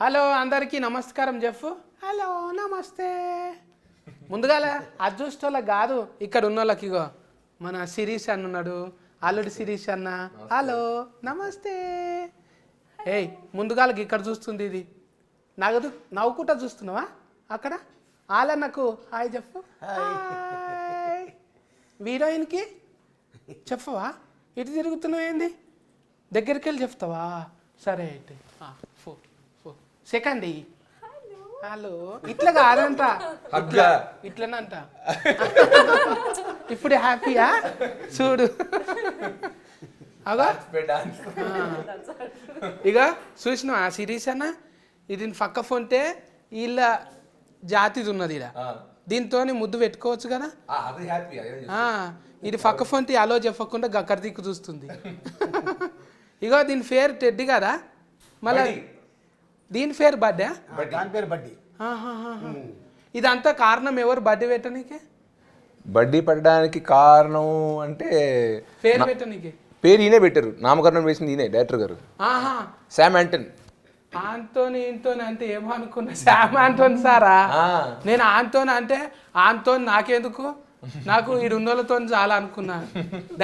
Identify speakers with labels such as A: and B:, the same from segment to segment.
A: Hello అందరికీ నమస్కారం చెప్పు. హలో నమస్తే. ముందుగాల అది చూసేటోళ్ళకి కాదు, ఇక్కడ ఉన్న వాళ్ళకి. ఇగో మన శిరీష్ అన్న ఉన్నాడు, అల్లుడి శిరీష్ అన్న. హలో నమస్తే. ఏయ్ ముందుగాలకి ఇక్కడ చూస్తుంది ఇది నగదు నవ్వుకుంటా చూస్తున్నావా అక్కడ? ఆలన్నకు హాయ్ చెప్పు. హాయ్. హీరోయిన్కి చెప్పవా? ఇటు తిరుగుతున్నావు ఏంది? దగ్గరికి వెళ్ళి చెప్తావా? సరే అయితే సెకండ్ హలో. ఇట్లా కాదంట, ఇట్లనంట. ఇప్పుడు హ్యాపీయా చూడు. అగా ఇక చూసినా ఆ సిరీస్ అన్న ఇది పక్క ఫోన్తే వీళ్ళ జాతిది ఉన్నది ఇలా, దీంతో ముద్దు పెట్టుకోవచ్చు కదా. ఇది పక్క ఫోన్తే అలో చెప్పకుండా గక్కడి దిక్కు చూస్తుంది. ఇగో దీని పేరు టెడ్డి కదా, మళ్ళీ దీని పేరు బర్త్డే. ఇదంతా కారణం ఎవరు బర్త్డే పెట్టడానికి?
B: బడ్డీ పెట్టడానికి కారణం అంటే
A: పేరు పెట్టడానికి
B: పేరు ఈయనే పెట్టారు, నామకరణం వేసింది ఈయనే డైరెక్టర్ గారు. శామ్ యాంటన్.
A: ఆంటోని ఇంటోని అంటే ఏమో అనుకున్నా, శామ్ ఆంటోని సారా. నేను ఆంటోని అంటే ఆంటోని నాకెందుకు, నాకు ఈ రెండోళ్ళతో చాలా అనుకున్నా.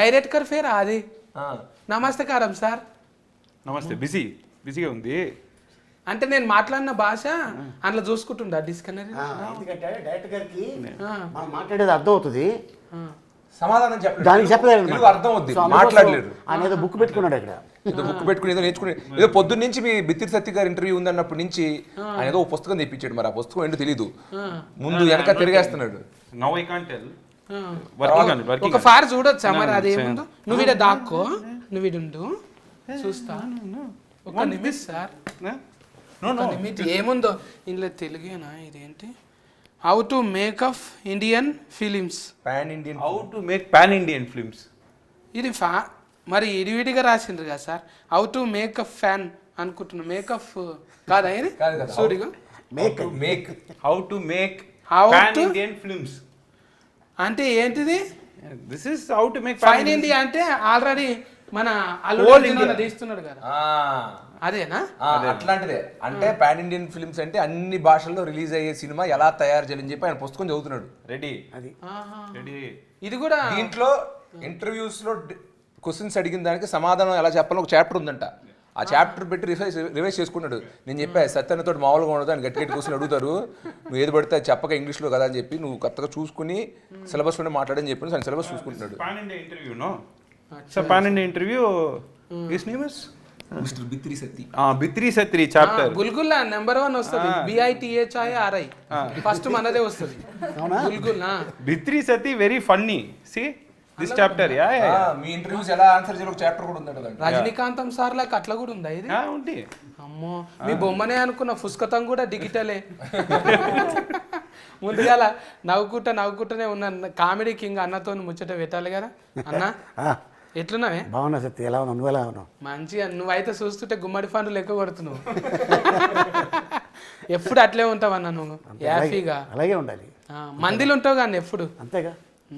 A: డైరెక్టర్ పేరా అది? నమస్కారం సార్.
C: నమస్తే. బిజీగా ఉంది
A: అంటే నేను మాట్లాడిన భాష అందులో చూసుకుంటుండా డిస్కనరీ.
D: ఎందుకంటే డైరెక్టర్ గారికి మనం మాట్లాడేది అర్థం అవుతుంది,
B: సమాధానం
D: దానికి చెప్పలేదు,
B: అర్థం అవుతుంది, మాట్లాడలేరు.
D: ఆయన ఏదో బుక్ పెట్టుకున్నాడు అక్కడ,
B: ఏదో బుక్ పెట్టుకుని ఏదో నేర్చుకుని ఏదో పొద్దున్న నుంచి మీ బిత్తిరి సత్య గారి ఇంటర్వ్యూ ఉందన్నప్పటి నుంచి ఆయన ఏదో పుస్తకం తెప్పించాడు. మరి ఆ పుస్తకం ఏంటో తెలీదు, ముందు వెనక తిరిగేస్తున్నాడు.
C: Now I can't tell.
A: ఒక ఫార్ చూడొచ్చా మరి? అదేముందో నువ్వు ఇడ దాక్కో, నువ్వు ఇడుండు చూస్తా. ఒక నిమిషం సార్, ఏముందో ఇందులో తెలుగేనా? ఇదేంటి? How to makeup Indian films.
C: How to make pan Indian films.
A: ఇది మరి ఇడివిడిగా రాసిండ్రు కదా sir. How to makeup fan అనుకుంటున్నా. మేకప్ కాదా ఇది? సూడిగా
C: how to make pan Indian films
A: అంటే ఏంటిది?
C: This is how to make
A: pan India అంటే ఆల్రెడీ మన అల్లుడు తీస్తున్నాడు కదా, అదేనా?
B: అట్లాంటిదే. అంటే పాన్ ఇండియన్ ఫిల్మ్స్ అంటే అన్ని భాషల్లో రిలీజ్ అయ్యే సినిమా ఎలా తయారు చేయాలని చెప్పి ఆయన పుస్తకం చదువుతున్నాడు.
C: రెడీ.
A: ఇది కూడా
B: దీంట్లో ఇంటర్వ్యూస్ లో క్వశ్చన్స్ అడిగిన దానికి సమాధానం ఎలా చెప్పాలో ఒక చాప్టర్ ఉందంట. ఆ చాప్టర్ పెట్టి రివైజ్ చేసుకున్నాడు. నేను చెప్పా సత్యన్నతో మామూలుగా ఉండదు అని గట్టి క్వశ్చన్ అడుగుతారు, నువ్వు ఏది పడితే చెప్పక ఇంగ్లీష్లో కదా అని చెప్పి నువ్వు కొత్తగా చూసుకుని సిలబస్లోనే మాట్లాడని చెప్పి ఆయన సిలబస్ చూసుకుంటున్నాడు.
C: Pan India interview no. So pan India interview his name is
B: mister Bithiri Sathi.
C: Bithiri Sathi chapter.
A: గుల్గుల్లా నెంబర్ 1 వస్తుంది, BITHIRI ఫస్ట్ మనదే వస్తుంది. గుల్గుల్లా
C: Bithiri Sathi very funny. See this chapter.
B: మీ ఇంటర్వ్యూస్ ఎలా ఆన్సర్ చేయాలి ఒక చాప్టర్ కూడా ఉందంట.
A: రజనీకాంతం సార్ లాగా అట్లా కూడా ఉందా ఇది?
C: ఉంది.
A: అమ్మో మీ బొమ్మనే అనుకున్న, పుస్తకం కూడా డిజిటలే. ముందుగా నవ్వుకుంటూనే ఉన్న కామెడీ కింగ్ అన్నతో ముచ్చట పెట్టాలి కదా. అన్న ఎట్లున్నావే?
D: బాగున్నా సత్య, ఎలా ఉన్నావు? నువ్వు ఎలా ఉన్నావు?
A: మంచిగా. నువ్వైతే చూస్తుంటే గుమ్మడి పండు లెక్క కొడుతున్నావు. ఎప్పుడు అట్లే ఉంటావు అన్న నువ్వు, హ్యాపీగా.
D: అలాగే ఉండాలి.
A: మందిలో ఉంటావు కానీ ఎప్పుడు.
D: అంతేగా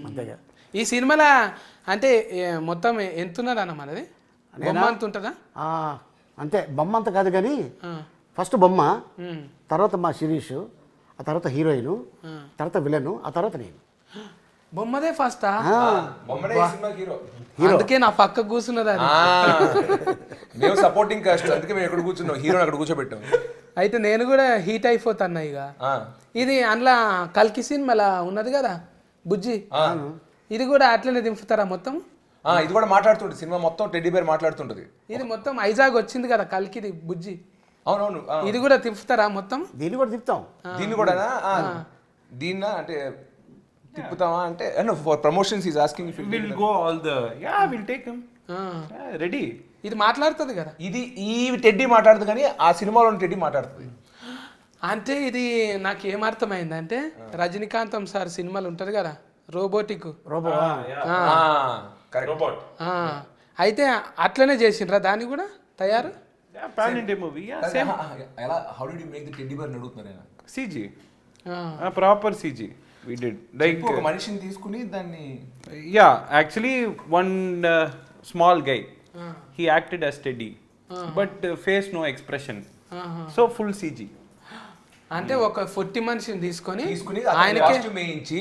D: అంతేగా.
A: ఈ సినిమాలో అంటే మొత్తం ఎంతున్నది అన్న మనది? బొమ్మ అంత ఉంటుందా?
D: అంతే, బొమ్మ అంత కాదు కానీ ఫస్ట్ బొమ్మ, తర్వాత మా శిరీష్, ఆ తర్వాత హీరోయిన్, తర్వాత విలన్, ఆ తర్వాత నేను.
A: బొమ్మదే ఫస్టా?
B: హీరో.
A: అందుకే నా పక్క కూర్చున్నది అది.
B: మేము సపోర్టింగ్ కాస్ట్, అందుకే మేము ఎక్కడ కూర్చున్నాం, హీరోని అక్కడ కూర్చోబెట్టాం.
A: అయితే నేను కూడా హీట్ అయిపోతాను ఇక. ఇది అందులో కల్కి సినిమాలా ఉన్నది కదా బుజ్జి, ఇది కూడా అట్లనే దింపుతారా మొత్తం?
B: ఇది కూడా మాట్లాడుతుంటది, సినిమా మొత్తం టెడ్డీ బేర్ మాట్లాడుతుంటది.
A: ఇది మొత్తం ఐజాగ్ వచ్చింది కదా కల్కిది బుజ్జి.
B: అవునవును.
A: ఇది కూడా తిప్పుతారా మొత్తం?
D: దీన్ని కూడా తిప్పుతాం.
B: దీన్ని కూడా దీన్నా అంటే తిప్పుతామా అంటే for promotions is asking if
C: will go all the will take him ready.
A: ఇది మాట్లాడుతుంది కదా,
B: ఇది ఈ టెడ్డీ మాట్లాడుతుంది కానీ ఆ సినిమాలో టెడ్డీ మాట్లాడుతుంది.
A: అంటే ఇది నాకు ఏమర్థమైంది అంటే రజనీకాంతం సార్ సినిమాలు ఉంటుంది కదా రోబోటిక్ అయితే అట్లనే చేసిండ్రా దాన్ని కూడా తయారు?
C: Pan India movie.
B: ఎలా how did you make the teddy bear అడుగుతున్నారు ఆయన.
C: CG proper CG we did like
B: ఒక మనిషిని తీసుకుని దాన్ని
C: actually one small guy he acted as Teddy but face no expression so full CG.
A: అంటే ఒక 40 మనిషిని తీసుకొని
B: ఆయనకి కాస్ట్యూమ్ వేయించి,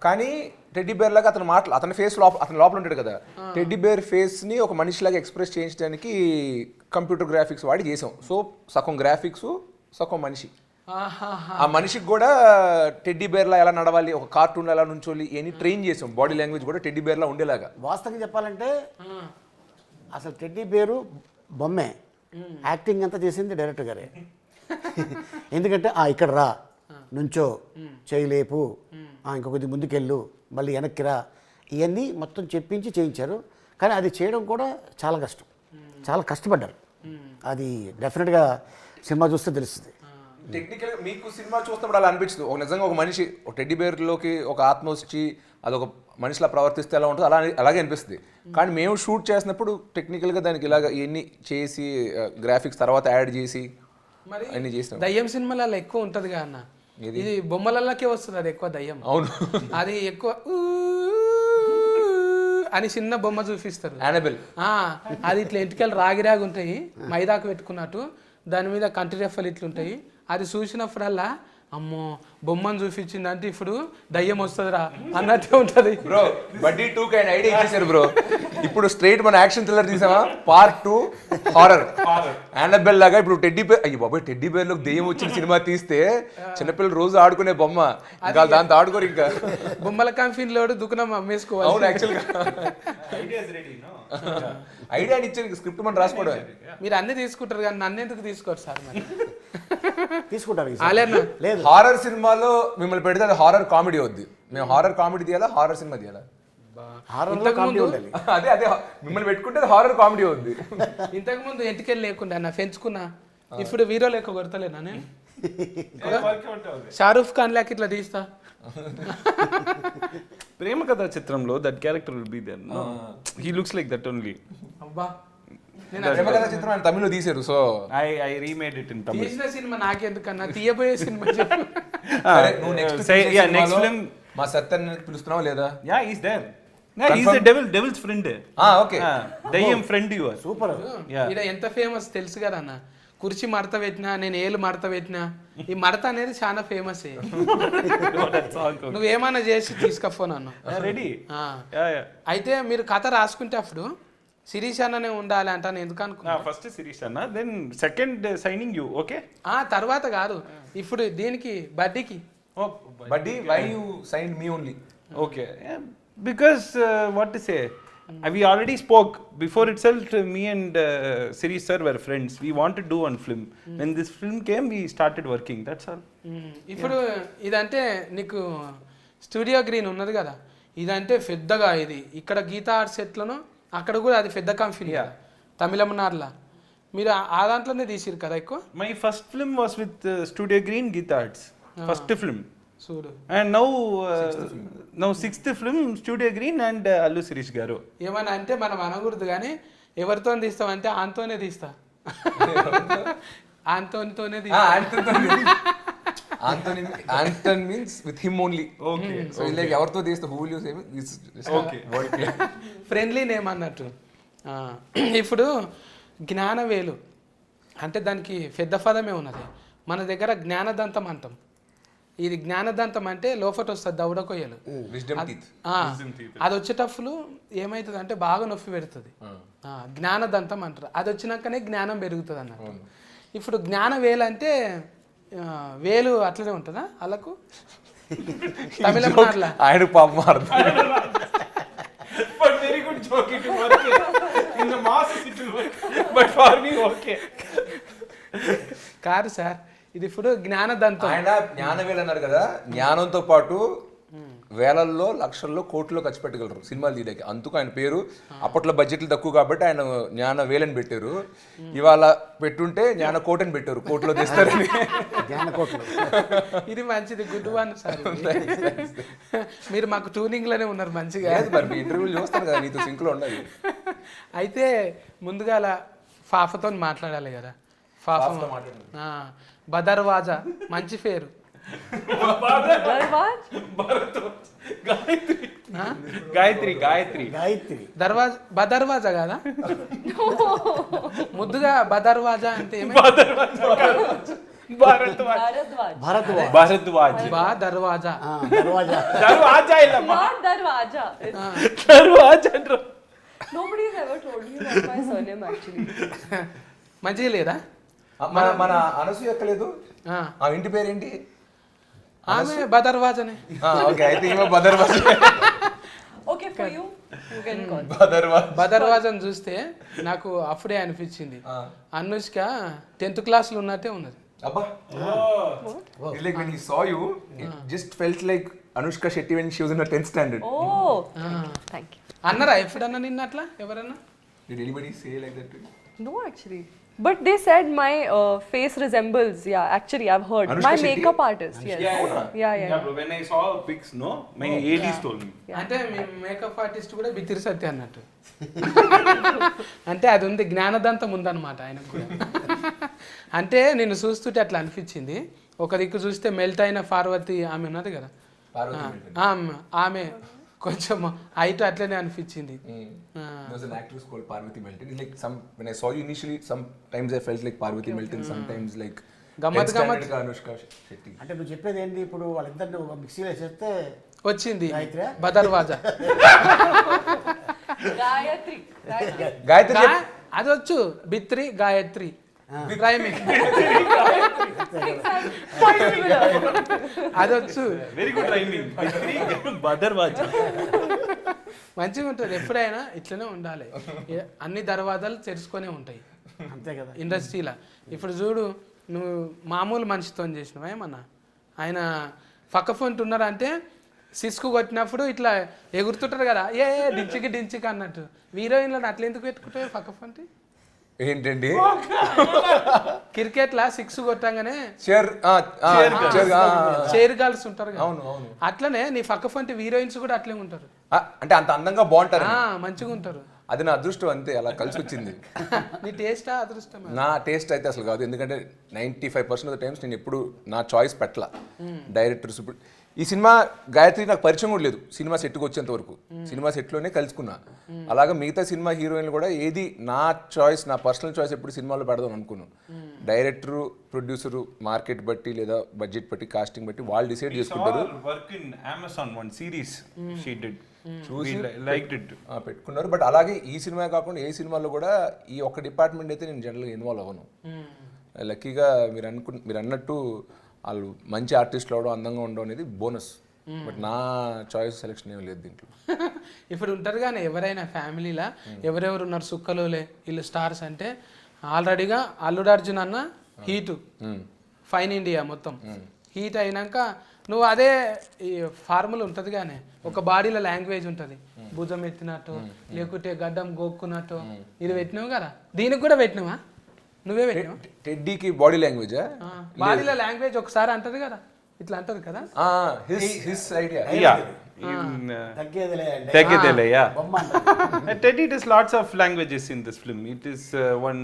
B: కానీ టెడ్డీ బేర్ లాగా అతని ఫేస్ అతని లోపల ఉంటాడు కదా, టెడ్డీ బేర్ ఫేస్ ని ఒక మనిషిలాగా ఎక్స్ప్రెస్ చేయించడానికి కంప్యూటర్ గ్రాఫిక్స్ వాడి చేసాం. సో సగం గ్రాఫిక్స్ సగం మనిషి. ఆ మనిషికి కూడా టెడ్డీ బేర్ లా ఎలా నడవాలి, ఒక కార్టూన్ ఎలా నుంచోలి అని ట్రైన్ చేసాం. బాడీ లాంగ్వేజ్ కూడా టెడ్డీ బేర్ లా ఉండేలాగా.
D: వాస్తవంగా చెప్పాలంటే అసలు టెడ్డీ బేరు బొమ్మే, యాక్టింగ్ అంతా చేసింది డైరెక్టర్ గారే. ఎందుకంటే ఇక్కడ రా, నుంచో, చేయలేపు, ఇంకొకటి ముందుకెళ్ళు, మళ్ళీ వెనక్కి రా, ఇవన్నీ మొత్తం చెప్పించి చేయించారు. కానీ అది చేయడం కూడా చాలా కష్టం, చాలా కష్టపడ్డారు. అది డెఫినెట్గా సినిమా చూస్తే తెలుస్తుంది.
B: టెక్నికల్ మీకు సినిమా చూస్తున్నప్పుడు అలా అనిపించదు, ఒక నిజంగా ఒక మనిషి ఒక టెడ్డీ బేర్లోకి ఒక ఆత్మ వచ్చి అదొక మనిషిలా ప్రవర్తిస్తే ఎలా ఉంటుందో అలాగే అనిపిస్తుంది. కానీ మేము షూట్ చేసినప్పుడు టెక్నికల్గా దానికి ఇలాగ ఇవన్నీ చేసి గ్రాఫిక్స్ తర్వాత యాడ్ చేసి అన్ని చేస్తాం.
A: దయ్యం సినిమాలలో ఎక్కువ ఉంటది కదా అన్న, ఇది బొమ్మలకే వస్తుంది అది ఎక్కువ దయ్యం.
B: అవును,
A: అది ఎక్కువ అని చిన్న బొమ్మ చూపిస్తారు,
B: యానబెల్.
A: అది ఇట్లా ఎంటికలు రాగి ఉంటాయి, మైదాకు పెట్టుకున్నట్టు, దాని మీద కంటి రెఫలు ఇట్లుంటాయి. అది చూసినప్పుడల్లా అమ్మో బొమ్మను చూపించింది అంటే ఇప్పుడు దయ్యం వస్తుందిరా అన్నట్టే ఉంటది.
B: బ్రో బడ్డీ 2 కి ఐడియా ఇచ్చేసారు బ్రో. ఇప్పుడు స్ట్రైట్ మన యాక్షన్ థ్రిల్లర్ తీసామా, పార్ట్ 2 హారర్ యానబెల్ లాగా. ఇప్పుడు టెడ్డీ బేర్, అయ్యి బాబాయ్ టెడ్డీ బేర్ లోకి దెయ్యం వచ్చిన సినిమా తీస్తే చిన్నపిల్లలు రోజు ఆడుకునే బొమ్మ, ఇంకా దాంతో ఆడుకోరు. ఇంకా
A: బొమ్మల కంపెనీలో దుకాణం అమ్మేసుకోవాలి.
B: అవును, యాక్చువల్ గా ఐడియా ఇచ్చారు, స్క్రిప్ట్ మనం రాసుకోవడం.
A: మీరు అన్ని తీసుకుంటారు కానీ నన్ను ఎందుకు తీసుకోరు సార్? మరి
D: తీసుకుంటారు.
B: లేదు, హారర్ సినిమాలో మిమ్మల్ని పెడితే అది హారర్ కామెడీ వద్దు. మేము హారర్ కామెడీ తీయాలా, హారర్ సినిమా తీయాలా? అదే అదే మిమ్మల్ని పెట్టుకుంటే హారర్ కామెడీ వద్దు.
A: ఇంతకు ముందు ఎంటికెళ్ళి లేకుండా నా పెంచుకున్నా, ఇప్పుడు వీరో లెక్క కొడతలేనా నేను? షారూఫ్ ఖాన్ లాక్ ఇట్లా తీస్తా.
C: ప్రేమ కథా చిత్రంలో that character will be there. He looks like that only.
A: అబ్బా
B: ప్రేమ కథా చిత్రం ఆయన తమిళ్లో తీశారు. So
C: I remade it in Tamil.
A: తీసిన సినిమా నాకెందుకన్నా, తీయబోయే సినిమా చెప్పు.
B: నువ్వు
C: నెక్స్ట్ ఫిల్మ్
B: మా సత్యన్ పిలుస్తున్నావా లేదా?
C: Yeah is there. Is the devil's friend.
B: Okay,
C: దయ్యం ఫ్రెండ్ యు ఆర్.
D: సూపర్.
A: ఈడ ఎంత ఫేమస్ తెలుసు కదా అన్న, కుర్చీ మడత పెట్టినా, నేను ఏళ్ళు మడత పెట్టినా, ఈ మడత అనేది చాలా ఫేమస్. నువ్వేమన్నా చేసి తీసుకపో నన్ను.
C: రెడీ.
A: అయితే మీరు కథ రాసుకుంటే అప్పుడు శిరీష్ అన్ననే ఉండాలి అంటాను. ఎందుకు అనుకున్నా?
C: ఫస్ట్ శిరీష్ అన్న, then second signing you. Okay,
A: తర్వాత కాదు, ఇప్పుడు దీనికి బడ్డీకి.
B: Buddy why you signed me only?
C: Okay, because what to say, we already spoke before itself. Me and Sirish sir were friends. We wanted to do one film. When this film came, we started working. That's all.
A: ఇప్పుడు ఇదంటే నీకు studio green ఉన్నది కదా, ఇదంటే పెద్దగా ఇది ఇక్కడ Gita arts ఎట్లను అక్కడ కూడా అది పెద్ద కంపెనీ తమిళనాడులో. మీరు ఆ దాంట్లోనే తీసిరు కదా ఎక్కువ.
C: My first film was with Studio Green Geetha Arts. First film.
A: చూడు.
C: And now sixth film Studio Green and Allu Sirish garu.
A: ఏమన్నా అంటే మనం అనకూడదు కానీ ఎవరితో తీస్తామంటే ఆంతోనే తీస్తా. ఆంతోనే తీస్తా.
B: Anton means with him only. Okay. So like ఎవరితో తీస్తా, who will you say?
C: Okay.
A: Friendly name అన్నట్టు. ఇప్పుడు జ్ఞానవేలు అంటే దానికి పెద్ద పదమే ఉన్నది. మన దగ్గర జ్ఞానదంతం అంటాం. ఇది జ్ఞానదంతం అంటే లోపట వస్తుంది దవడ కొయ్యలు, అది వచ్చేటప్పుడు ఏమవుతుంది అంటే బాగా నొప్పి పెడుతుంది, జ్ఞానదంతం అంటారు. అది వచ్చినాకనే జ్ఞానం పెరుగుతుంది అన్నట్టు. ఇప్పుడు జ్ఞాన వేలు అంటే వేలు అట్లనే ఉంటుందా వాళ్ళకు? తమిళ
B: ఆయన పాపం
C: very good joke, it will work. In the masses it will work, but for me okay.
A: కాదు సార్, ఇది ఇప్పుడు జ్ఞానదంతం.
B: ఆయన జ్ఞానవేలు అన్నారు కదా, జ్ఞానంతో పాటు వేలల్లో లక్షల్లో కోట్లో ఖర్చు పెట్టగలరు సినిమాలు తీయడానికి. అందుకు ఆయన పేరు. అప్పట్లో బడ్జెట్లు తక్కువ కాబట్టి ఆయన జ్ఞాన వేలని పెట్టారు. ఇవాళ పెట్టుంటే జ్ఞాన కోటని పెట్టారు, కోట్లో తెస్తారని.
A: ఇది మంచిది, గుడ్ వన్ సార్. మీరు మాకు ట్యూనింగ్ లోనే ఉన్నారు మంచిగా.
B: మరి మీ ఇంటర్వ్యూలు చూస్తాను కదా, నీతో సింక్ లో ఉండాలి.
A: అయితే ముందుగా అలా ఫాఫతో మాట్లాడాలి కదా. ఫాఫా బదర్వాజా మంచి పేరు.
E: Darvaj?
C: గాయత్రి
A: బదర్వాజా కదా ముద్దుగా బదర్వాజా అంటే ఏమి
E: Bharadwaj.
C: భారద్వాజ్
A: దర్వాజా
D: దర్వాజా
C: దర్వాజా ఇలా
E: Not Darwaja.
C: దర్వాజా అంటారు.
E: Nobody has ever told me that's my surname actually.
A: మంచిగా లేదా
B: మన అనసూయ ఎక్కలేదు
A: ఆ,
B: ఆ ఇంటి పేరేంటి
A: ఆమె బదర్వాజనే
B: ఓకే అయితే ఈమె బదర్వాజ్
E: Okay, for you, you can call.
B: బదర్వాజ్
A: బదర్వాజను చూస్తే నాకు అప్పుడే అనిపించింది అనుష్క 10th క్లాస్లో ఉన్నట్టే ఉన్నది
B: అబ్బా like when he saw you it just felt like Anushka Shetty when she was in her 10th standard.
E: Oh, thank you.
A: అన్నారా ఎప్పుడన్నా నిన్న అట్లా ఎవరన్నా
B: Did anybody say like that to you?
E: No, actually. But they said my face resembles, yeah, actually I've heard.
B: Anushka
E: My
B: Shetty?
E: makeup artist, yes. Yeah.
C: Bro, when I saw pics, no, my ADs told me.
A: అంటే మీ makeup artist కూడా బిత్తిరి సత్య అన్నట్టు అంటే అది ఉంది జ్ఞానదంతం ఉందన్నమాట ఆయనకు కూడా అంటే నేను చూస్తుంటే అట్లా అనిపించింది ఒక దిక్కు చూస్తే మెల్ట్ అయిన పార్వతి ఆమె ఉన్నది కదా ఆమె కొంచెం హైట్ అట్లనే అనిపించింది
B: There was an actress called Parvati Melton. It's like when I saw you initially, sometimes I felt like Parvati Melton, sometimes like
A: గమ్మత్
B: 10th standard ka Anushka Shetty.
D: అంటే నువ్వు చెప్పేది ఏంటి ఇప్పుడు వాళ్ళిద్దరిని ఒక మిక్సీలో వేసేస్తే
A: వచ్చింది
D: గాయత్రి?
A: బదర్వాజా
E: Gayatri.
B: గాయత్రి
A: అది వచ్చు బిత్రి గాయత్రి రైమింగ్ అది వచ్చు
C: Very good rhyming. బదర్వాజా.
A: మంచిగా ఉంటుంది ఎప్పుడైనా ఇట్లనే ఉండాలి అన్ని దర్వాజాలు తెరుచుకొనే ఉంటాయి
D: అంతే కదా
A: ఇండస్ట్రీలో ఇప్పుడు చూడు నువ్వు మామూలు మనిషితో చేసినావా ఏమన్నా ఆయన పక్క ఫోన్ ఉన్నారంటే సిస్కు కొట్టినప్పుడు ఇట్లా ఎగురుతుంటారు కదా ఏ డించికి అన్నట్టు హీరోయిన్లను అట్లా ఎందుకు పెట్టుకుంటావు పక్క ఫోన్
B: ఏంటండి
A: క్రికెట్ లా 6 కొట్టంగానే చైర్ గర్ల్స్ ఉంటారు కదా
B: అవును అవును
A: అట్లనే నీ పక్క ఫోన్ హీరోయిన్స్ కూడా అట్లే ఉంటారు
B: అంటే అంత అందంగా బాగుంటారు
A: మంచిగా ఉంటారు
B: అది నా అదృష్టం అంతే అలా కలిసి వచ్చింది
A: నీ టేస్టా అదృష్టం
B: నా టేస్ట్ అయితే అసలు కాదు ఎందుకంటే 95% ఆఫ్ ద టైమ్స్ నేను ఎప్పుడు నా చాయిస్ పెట్టలా డైరెక్టర్స్ ఇప్పుడు ఈ సినిమా గాయత్రి నాకు పరిచయం కూడా లేదు సినిమా సెట్కి వచ్చేంత వరకు సినిమా సెట్లోనే కలుసుకున్నా అలాగా మిగతా సినిమా హీరోయిన్లు కూడా ఏది నా చాయిస్ నా పర్సనల్ చాయిస్ ఎప్పుడు సినిమాలో పెడదాం అనుకున్నాను డైరెక్టరు ప్రొడ్యూసరు మార్కెట్ బట్టి లేదా బడ్జెట్ బట్టి కాస్టింగ్ బట్టి వాళ్ళు డిసైడ్ చేసుకుంటారు
C: Work in Amazon one series she did. We liked it.
B: పెట్టుకున్నారు బట్ అలాగే ఈ సినిమా కాకుండా ఏ సినిమాలో కూడా ఈ ఒక్క డిపార్ట్మెంట్ అయితే నేను జనరల్గా ఇన్వాల్వ్ అవ్వను లక్కీగా మీరు అన్నట్టు వాళ్ళు మంచి ఆర్టిస్టులు అవడం అందంగా ఉండడం అనేది బోనస్ బట్ నా చాయిస్ సెలెక్షన్ ఏం లేదు దీంట్లో
A: ఇప్పుడు ఉంటారు కానీ ఎవరైనా ఫ్యామిలీలా ఎవరెవరు ఉన్నారు సుక్కలోలే వీళ్ళు స్టార్స్ అంటే ఆల్రెడీగా అల్లుడు అర్జున్ అన్న హీటు ఫైన్ ఇండియా మొత్తం హీట్ అయినాక నువ్వు అదే ఈ ఫార్ములా ఉంటుంది కానీ ఒక బాడీలో లాంగ్వేజ్ ఉంటుంది భుజం ఎత్తినట్టు లేకుంటే గడ్డం గోక్కున్నట్టు ఇది పెట్టినావు కదా దీనికి కూడా పెట్టినావా నువ్వే పెట్టినావు
B: టెడ్డీకి బాడీ లాంగ్వేజ్
A: బాడీలో లాంగ్వేజ్ ఒకసారి అంటది కదా ఇట్లా అంటది కదా
B: హిస్ ఐడియా
C: Yeah.
D: తగ్గేదిలే అంటే
C: Tegedele, yeah.
D: బొమ్మ అంటారు.
C: Teddy, it is lots of languages in this film. It is one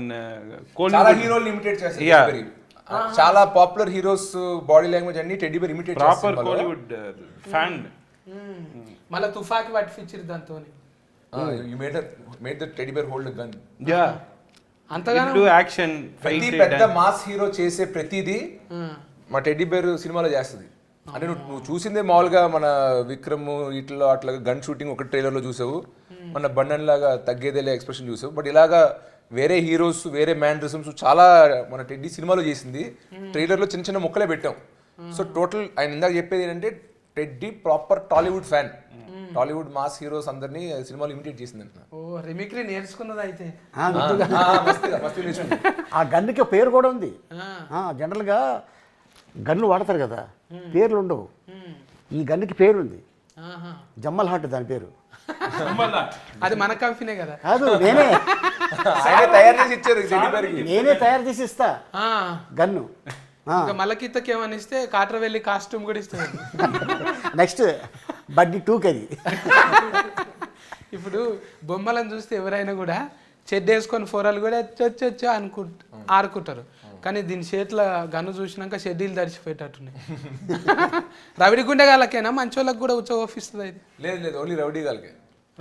B: చాలా హీరోలు ఇమిటేట్ చేస్తారు
C: Yeah.
B: Teddy bear. చాలా పాపులర్ హీరోస్ బాడీ లాంగ్వేజ్ అన్ని teddy bear imitate
C: proper Kollywood fan.
A: మళ్ళీ తుఫాకి పట్టించారు దాంతో
B: you made the teddy bear hold gun
C: Yeah.
A: అంతగా
C: Do action, fight
B: ప్రతి
C: it.
B: పెద్ద మాస్ హీరో చేసే ప్రతిదీ మా టెడ్డీ బేర్ సినిమాలో చేస్తుంది అంటే నువ్వు చూసిందే మామూలుగా మన విక్రమ్ ఇట్లా అట్లా గన్ షూటింగ్ ఒక ట్రైలర్లో చూసావు మన బండన్ లాగా తగ్గేదేలే ఎక్స్ప్రెషన్ చూసావు బట్ ఇలాగా వేరే హీరోస్ వేరే మ్యానరిజమ్స్ చాలా మన టెడ్డీ సినిమాలో చేసింది ట్రైలర్లో చిన్న చిన్న ముక్కలే పెట్టాం సో టోటల్ ఆయన ఇందాక చెప్పేది ఏంటంటే teddy proper Tollywood fan Tollywood mass heroes అందరినీ సినిమాలో ఇమిటేట్ చేసింది అంటున్నా
A: ఓ రిమిక్రీ నేర్చుకున్నది అయితే
B: మస్తు నేర్చుకుంది
D: ఆ గన్నుకి పేరు కూడా ఉంది జనరల్గా గన్ను వాడతారు కదా పేర్లు ఉండవు ఈ గన్నుకి పేరు ఉంది జమ్మల్ హాట్ దాని పేరు
A: అది మన కంపెనీ కదా
D: కాదు నేనే
B: ఆయన తయారు చేసి ఇచ్చారు టెడ్డీ బేర్కి
D: నేనే తయారు చేసి ఇస్తా గన్ను
A: ఇంకా మలకిత్తకి ఏమని ఇస్తే కాట్రవెల్లి కాస్ట్యూమ్ కూడా ఇస్తుంది
D: నెక్స్ట్ బడ్డీ 2కి అది
A: ఇప్పుడు బొమ్మలను చూస్తే ఎవరైనా కూడా చెడ్డ వేసుకొని ఫోరాలు కూడా చొచ్చు ఆడుకుంటారు కానీ దీని చేతిలో గన్ను చూసినాక షెడ్యూల్ తడిచిపోయేటట్టున్నాయి. రవిడి గుండెగాళ్ళకేనా మంచోళ్ళకి కూడా ఉచ్చోపిస్తుంది ఇది?
B: లేదు ఓన్లీ రౌడీ గాలకే.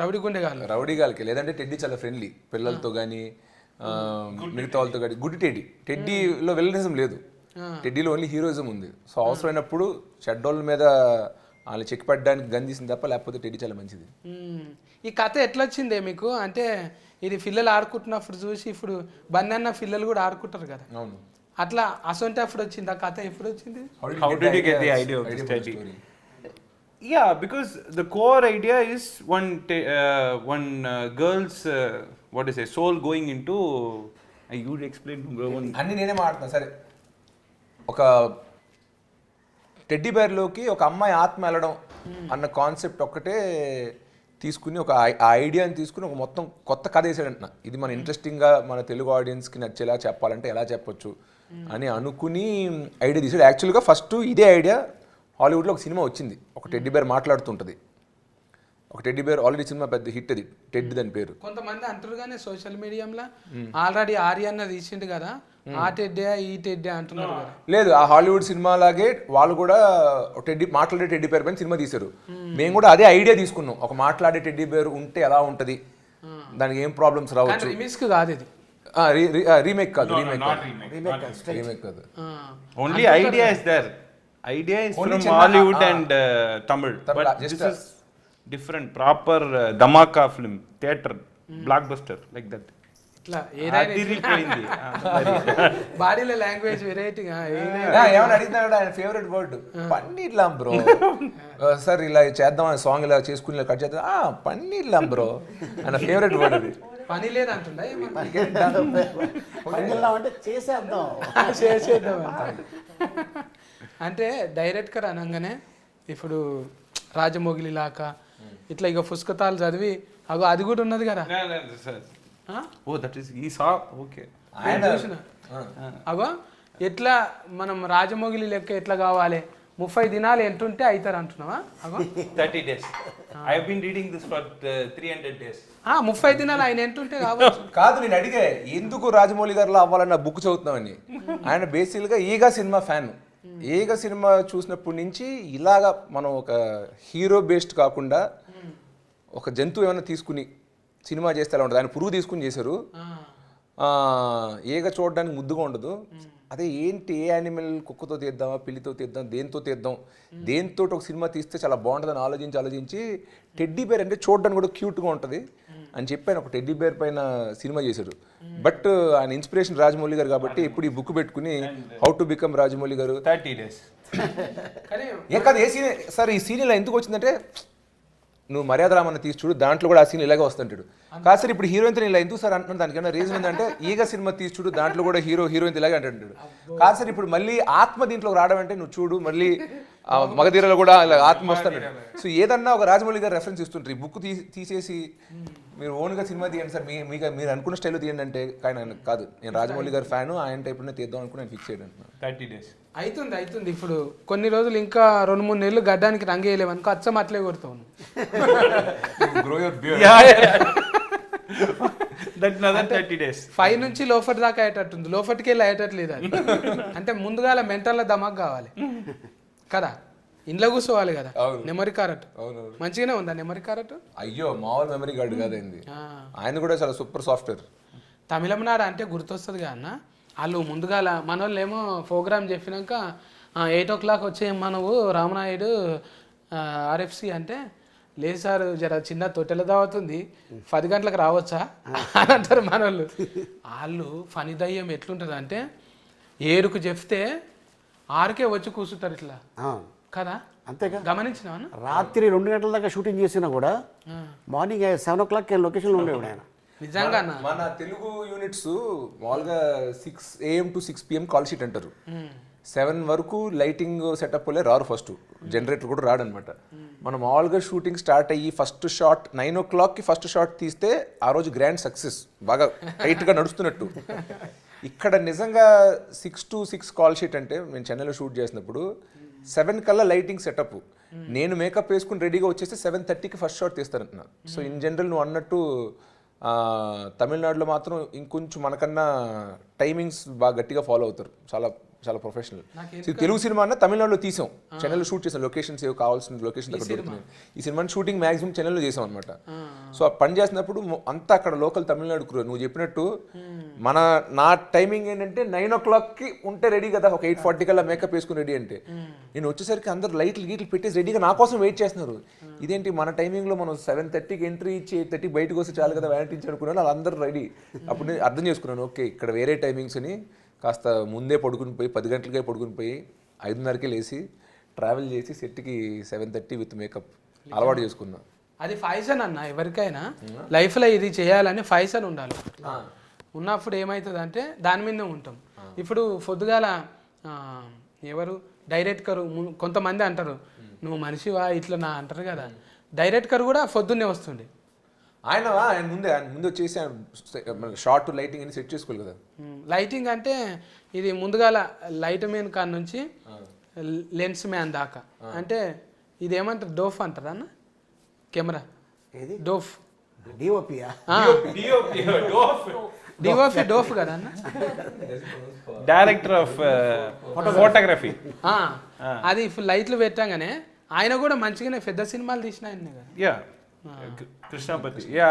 A: రవిడి గుండెగాళ్ళు.
B: రౌడీ గాలకే. లేదంటే టెడ్డీ చాలా ఫ్రెండ్లీ పిల్లలతో కానీ మిగతా వాళ్ళతో కానీ. గుడ్ టెడ్డీలో విలనిజం లేదు, టెడ్డీలో ఓన్లీ హీరోయిజం ఉంది. సో అవసరమైనప్పుడు షెడ్డోళ్ళ మీద వాళ్ళు చెక్ పెట్టడానికి గన్ తీసింది తప్ప, లేకపోతే టెడ్డీ చాలా మంచిది.
A: ఈ కథ ఎట్లా వచ్చిందే మీకు? అంటే ఇది పిల్లలు ఆడుకుంటున్నప్పుడు చూసి ఇప్పుడు బన్నన్న పిల్లలు కూడా ఆడుకుంటారు కదా,
B: అవును.
A: అట్లా అసొంటి అప్పుడు వచ్చింది ఆ కథ. ఎప్పుడు వచ్చింది?
C: How did you get the idea of this study? Yeah, because the core idea is one girl's what is it, soul going into. You explain, bro.
B: అన్ని నేనే మాట్లాడుతున్నా. సరే, ఒక టెడ్డీ బేర్లోకి ఒక అమ్మాయి ఆత్మ వెళ్ళడం అన్న కాన్సెప్ట్ ఒక్కటే తీసుకుని ఒక ఐడియాని తీసుకుని ఒక మొత్తం కొత్త కథ వేసాడంటున్నా. ఇది మన ఇంట్రెస్టింగ్గా మన తెలుగు ఆడియన్స్కి నచ్చేలా చెప్పాలంటే ఎలా చెప్పొచ్చు అని అనుకుని ఐడియా తీసాడు. యాక్చువల్గా ఫస్ట్ ఇదే ఐడియా హాలీవుడ్లో ఒక సినిమా వచ్చింది, ఒక టెడ్డీ బేర్ మాట్లాడుతుంటుంది. ఒక టెడ్డీ బేర్ ఆల్రెడీ సినిమా పెద్ద హిట్, అది టెడ్ దాని పేరు.
A: కొంతమంది అంటారు కానీ సోషల్ మీడియాలో ఆల్రెడీ ఆర్యన్న తీసిండు కదా, ఆ టెడ్డే ఈ టెడ్డే అంటున్నారు కదా.
B: లేదు, ఆ హాలీవుడ్ సినిమా లాగే వాళ్ళు కూడా టెడ్డీ మాట్లాడే టెడ్డీ బేర్ పైన సినిమా తీశారు. మేము కూడా అదే ఐడియా తీసుకున్నాం, ఒక మాట్లాడే టెడ్డీ బేర్ ఉంటే ఎలా ఉంటది, దానికి ఏం ప్రాబ్లమ్స్ రావచ్చు.
A: రీమిక్స్ కాదు ఇది,
B: రీమేక్ కాదు,
D: రీమేక్
B: కాదు.
C: Only idea is there. Idea is from Hollywood and Tamil, but
B: just
C: this is different, proper dhamaka film, theater, blockbuster, like that.
A: ఇట్లా
C: అదిరిపోయింది.
A: బాడీలో లాంగ్వేజ్ వెరైటీగా
B: ఏమైనా అడిగినా కూడా ఆయన ఫేవరెట్ వర్డ్ పన్నీర్ లాం బ్రో. సార్ ఇలా చేద్దాం, సాంగ్ ఇలా చేసుకుని ఇలా కట్ చేద్దాం, పన్నీర్ లాం బ్రో ఆయన ఫేవరెట్ వర్డ్ అది.
A: పని లేదంటుండ
D: అంటే చేసేద్దాం
A: చేసేద్దాం అంటే డైరెక్ట్గా అనగానే ఇప్పుడు రాజమౌళి లాక ఇట్లా ఇక పుస్తకాలు చదివి అగో అది కూడా ఉన్నది కదా.
C: Oh, that is he saw. Okay.
A: చూసిన అగో ఎట్లా మనం రాజమౌళి లెక్క ఎట్లా కావాలి, 30 దినాలు ఎంటుంటే అవుతారు అంటున్నావా? అగో
C: 30 days. I have been reading this for 300 days.
A: 30 దినాలు ఆయన ఎంటుంటే కావచ్చు.
B: కాదు, నేను అడిగే ఎందుకు రాజమౌళి గారిలో అవ్వాలన్న బుక్ చదువుతున్నామని. ఆయన బేసిక్గా ఈగా సినిమా ఫ్యాన్. ఈగా సినిమా చూసినప్పటి నుంచి ఇలాగా మనం ఒక హీరో బేస్డ్ కాకుండా ఒక జంతువు ఏమైనా తీసుకుని సినిమా చేస్తే ఎలా ఉంటుంది. ఆయన పురుగు తీసుకుని చేశారు, ఏగా చూడడానికి ముద్దుగా ఉండదు. అదే ఏంటి, ఏ యానిమల్, కుక్కతో తీద్దామా, పిల్లితో తీద్దాం, దేంతో ఒక సినిమా తీస్తే చాలా బాగుంటుందని ఆలోచించి టెడ్డీ బేర్ అంటే చూడడానికి కూడా క్యూట్గా ఉంటుంది అని చెప్పి ఆయన ఒక టెడ్డీ బేర్ పైన సినిమా చేశారు. బట్ ఆయన ఇన్స్పిరేషన్ రాజమౌళి గారు కాబట్టి ఇప్పుడు ఈ బుక్ పెట్టుకుని హౌ టు బికమ్ రాజమౌళి గారు
C: 30 days.
B: ఏ కాదు, ఏ సీన్ సార్ ఈ సీన్ ఇలా ఎందుకు వచ్చిందంటే, నువ్వు మర్యాద రామన్న తీసి చూడు, దాంట్లో కూడా ఆ సీన్ ఇలాగే వస్తుంటాడు. కాదు సార్ ఇప్పుడు హీరోయిన్తో ఇలా ఎందుకు సార్ అంటున్నాను, దానికన్నా రీజన్ ఏంటంటే ఈగ సినిమా తీసి చూడు, దాంట్లో కూడా హీరోయిన్ ఇలాగే అంటాడు. కాదు సార్ ఇప్పుడు మళ్ళీ ఆత్మ దీంట్లో రావడం అంటే నువ్వు చూడు, మళ్ళీ మగధీరలో కూడా ఇలా ఆత్మ వస్తాడు. సో ఏదన్నా ఒక రాజమౌళి గారు రెఫరెన్స్ ఇస్తుంటారు. ఈ బుక్ తీసేసి మీరు ఓన్గా సినిమా తీయండి సార్, మీరు అనుకున్న స్టైల్లో తీయండి అంటే కానీ కాదు, నేను రాజమౌళి గారు ఫ్యాను, ఆయన టైప్లోనే తీద్దాం అనుకుని నేను ఫిక్స్ చేయడం.
C: 30 days
A: అవుతుంది. ఇప్పుడు కొన్ని రోజులు ఇంకా 2-3 నెలలు గడ్డానికి రంగేయలేవు అనుకో, అచ్చం అట్లే కొడతావు.
C: That's another 30 days.
A: 5 నుంచి లోఫట్ దాకా అయ్యేటట్టుంది, లోఫట్కి వెళ్ళి అయ్యేటట్లేదు అది. అంటే ముందుగా మెంటల్ దమాక్ కావాలి కదా, ఇంట్లో కూర్చోవాలి కదా. నెమరి కారట్ మంచిగానే ఉందా నెమరి కారట్?
B: అయ్యో మామూలు మెమరీ కార్డు కాదండి, ఆయన కూడా చాలా సూపర్ సాఫ్ట్వేర్.
A: తమిళనాడు అంటే గుర్తొస్తుంది కదా అన్న, వాళ్ళు ముందుగాల మన వాళ్ళు ఏమో ప్రోగ్రామ్ చెప్పినాక 8 o'clock వచ్చేయమ్మా నువ్వు రామనాయుడు RFC అంటే, లేదు సార్ జర చిన్న తొట్టెల దావుతుంది 10 గంటలకు రావచ్చా అని అంటారు మన వాళ్ళు. వాళ్ళు ఫని దయ్యం ఎట్లుంటుంది అంటే 7కు చెప్తే 6కే వచ్చి కూర్చుంటారు ఇట్లా కదా.
D: అంతేగా,
A: గమనించినా
D: రాత్రి 2 గంటల దాకా షూటింగ్ చేసినా కూడా మార్నింగ్ 7 o'clock లొకేషన్లో ఉండేవాడు ఆయన.
A: నిజంగా
B: మన తెలుగు యూనిట్స్ మామూలుగా 6 AM to 6 PM call sheet అంటారు. 7 వరకు లైటింగ్ సెటప్ వాళ్ళే రారు, ఫస్ట్ జనరేటర్ కూడా రాడనమాట. మనం మామూలుగా షూటింగ్ స్టార్ట్ అయ్యి ఫస్ట్ షాట్ 9 o'clockకి ఫస్ట్ షాట్ తీస్తే ఆ రోజు గ్రాండ్ సక్సెస్, బాగా టైట్గా నడుస్తున్నట్టు. ఇక్కడ నిజంగా 6 to 6 కాల్ షీట్ అంటే నేను చెన్నైలో షూట్ చేసినప్పుడు 7 కల్లా లైటింగ్ సెటప్, నేను మేకప్ వేసుకుని రెడీగా వచ్చేస్తే 7:30కి ఫస్ట్ షాట్ తీస్తానంటున్నా. సో ఇన్ జనరల్ నువ్వు అన్నట్టు తమిళనాడులో మాత్రం ఇంకొంచెం మనకన్నా టైమింగ్స్ బాగా గట్టిగా ఫాలో అవుతారు, చాలా చాలా ప్రొఫెషనల్. తెలుగు సినిమా అన్న తమిళనాడులో తీసాం, చెన్నైలో షూట్ చేసాం, లొకేషన్స్ ఏవో కావాల్సిన లొకేషన్ అక్కడ దొరుకుతున్నాయి. ఈ సినిమాని షూటింగ్ మాక్సిమం చెన్నైలో చేసాం అనమాట. సో ఆ పని చేసినప్పుడు అంతా అక్కడ లోకల్ తమిళనాడు క్రూ. నువ్వు చెప్పినట్టు నా టైమింగ్ ఏంటంటే 9 o'clockకి ఉంటే రెడీ కదా, ఒక 8:40 కల్లా మేకప్ వేసుకుని రెడీ అంటే నేను వచ్చేసరికి అందరు లైట్లు గీట్లు పెట్టేసి రెడీగా నా కోసం వెయిట్ చేస్తున్నారు. ఇదేంటి మన టైమింగ్లో మనం 7:30కి ఎంట్రీ ఇచ్చి 8:30 బయటకు వస్తే చాలు కదా వ్యానిటీ ఇచ్చి అనుకున్నాను. వాళ్ళందరూ రెడీ. అప్పుడు నేను అర్థం చేసుకున్నాను, ఓకే ఇక్కడ వేరే టైమింగ్స్ అని. కాస్త ముందే పడుకుని పోయి 10 గంటలకే పడుకుని పోయి 5:30కే లేచి ట్రావెల్ చేసి సెట్కి 7:30 విత్ మేకప్ అలవాటు చేసుకున్నా.
A: అది ఫైసన్ అన్న, ఎవరికైనా లైఫ్లో ఇది చేయాలని ఫైసన్ ఉండాలి. ఉన్నప్పుడు ఏమవుతుంది అంటే దాని మీదనే ఉంటాం. ఇప్పుడు పొద్దుగాల ఎవరు డైరెక్టర్ కొంతమంది అంటారు నువ్వు మనిషివా ఇట్లా నా అంటారు కదా, డైరెక్టర్ కూడా పొద్దున్నే వస్తుండే.
B: ఆయన ముందు వచ్చేసి షార్ట్ లైటింగ్ అని సెట్ చేసుకోవాలి కదా.
A: లైటింగ్ అంటే ఇది ముందుగాల లైట్ మ్యాన్ కాడ నుంచి లెన్స్ మ్యాన్ దాకా, అంటే ఇది ఏమంటారు డోఫ్ అంటారా అన్న కెమెరా?
D: ఏది
A: డోఫ్
D: డిఓపియా?
A: డిఓపి డోఫ్ కదా అన్న,
C: డైరెక్టర్ ఆఫ్ ఫోటోగ్రఫీ.
A: అది లైట్లు పెట్టంగానే ఆయన కూడా మంచిగానే పెద్ద సినిమాలు తీసిన ఆయన కదా.
C: Yeah Krishnapathi. Yeah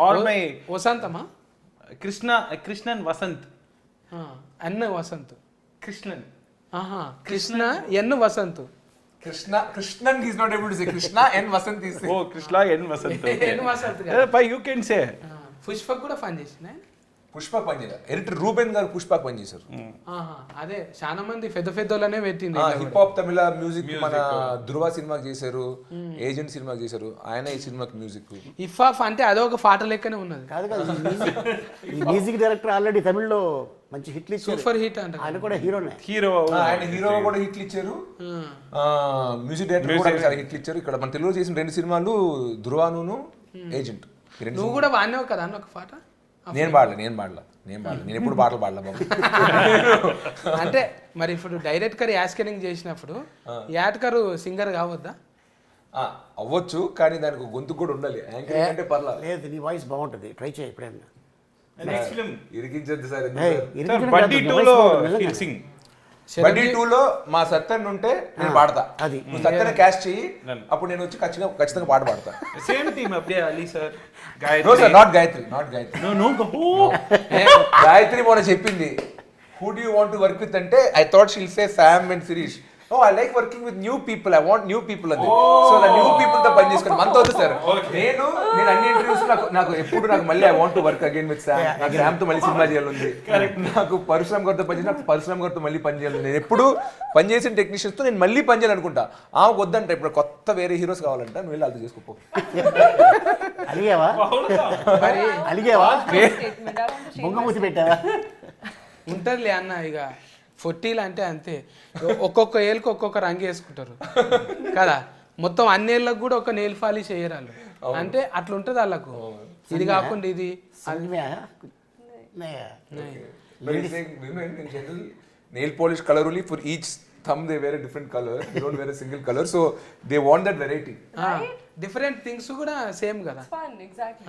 C: all my
A: వసంతమా
C: కృష్ణన్ వసంత్.
A: అన్న వసంత్
C: కృష్ణన్
A: కృష్ణ ఎన్ Vasant.
B: Krishnan he's not able to say. Krishna and Vasant is saying.
C: Oh, Krishna and Vasant.
A: N Vasant
C: But you can say.
A: Pushpak కూడా పని చేసిన
B: పుష్పక్ పని చేయాలి. ఎడిటర్ రూబెన్ గారు పుష్పక్ పని చేశారు.
A: అదే చాలా మంది పెద్ద పెద్దోళ్ళనే పెట్టింది.
B: హిప్ హాప్ తమిళ మ్యూజిక్ మన ధృవ సినిమాకి చేశారు, ఏజెంట్ సినిమాకి చేశారు, ఆయన ఈ సినిమాకి మ్యూజిక్.
A: ఇఫ్ ఆఫ్ అంటే అదొక పాట లెక్కనే ఉన్నది.
D: కాదు కాదు, ఈ మ్యూజిక్ డైరెక్టర్ ఆల్రెడీ తమిళ్లో మంచి హిట్లు ఇచ్చారు.
A: సూపర్ హిట్ అంట.
D: ఆయన కూడా హీరోనే.
B: ఆయన హీరో కూడా హిట్లు ఇచ్చారు, మ్యూజిక్ డైరెక్టర్ కూడా చాలా హిట్లు ఇచ్చారు. ఇక్కడ మన తెలుగులో చేసిన 2 సినిమాలు ధృవాను ఏజెంట్.
A: నువ్వు కూడా వాడినావు కదా అన్న ఒక పాట?
B: నేను పాడలే నేను ఎప్పుడు పాటలు పాడలే బాబు.
A: అంటే మరి ఇప్పుడు డైరెక్టర్ యాస్కరింగ్ చేసినప్పుడు యాడ్కర్ సింగర్ కావద్దా?
B: అవ్వచ్చు, కానీ దానికి గొంతు కూడా ఉండాలి. యాంకరింగ్ అంటే పర్లేదు.
D: లేదు, నీ వాయిస్ బాగుంటుంది, ట్రై చేయి ఎప్పుడైనా.
C: Next film.
B: ఇరికించద్దు సార్.
C: Buddy 2లో he'll sing.
B: Buddy 2లో మా సత్యన్ ఉంటే నేను పాడతా.
D: అది
B: నువ్వు సత్యన్ క్యాష్ చెయ్యి, అప్పుడు నేను వచ్చి ఖచ్చితంగా పాట పాడతా.
C: Same team అప్పుడే Ali sir.
B: No sir, not Gayatri.
C: No.
B: Gayatri మొన్న చెప్పింది who do you want to work with అంటే I thought she'll say Sam and Sirish. Oh, I like working with new people. I want new people అని. So నా new people తో పని చేసుకుని మనతో వద్దు సార్. నేను అన్ని ఇంటర్వ్యూస్ నాకు ఎప్పుడు మళ్ళీ I want to work again with Sam. నాకు Sam తో మళ్ళీ సినిమా చేయాలంది. నాకు పరశురామ్ గారితో పని చేసి నాకు పరశురామ్ గారితో మళ్ళీ పని చేయాలి. నేను ఎప్పుడు పని చేసిన టెక్నీషియన్స్ తో నేను మళ్ళీ పని చేయాలనుకుంటా. ఆమెకు వద్దంట, ఇప్పుడు కొత్త వేరే హీరోస్ కావాలంట, నువ్వు వెళ్ళి అది చేసుకోపో.
D: అలిగావా? బొంగమూతి పెట్టావా?
A: ఉంటదిలే అన్న. ఇక 40 అంటే అంతే, ఒక్కొక్క ఏళ్ళకి ఒక్కొక్క రంగు వేసుకుంటారు కదా. మొత్తం అన్నేళ్ళకి కూడా ఒక నెయిల్ పాలిష్ చేయరు వాళ్ళు. అంటే అట్లా ఉంటుంది వాళ్ళకు. ఇది కాకుండా ఇది
B: nail polish colour only for each thumb they wear a different color. They don't wear a single color, so they want that variety.
A: Different things కూడా సేమ్ కదా.
E: Fun, exactly.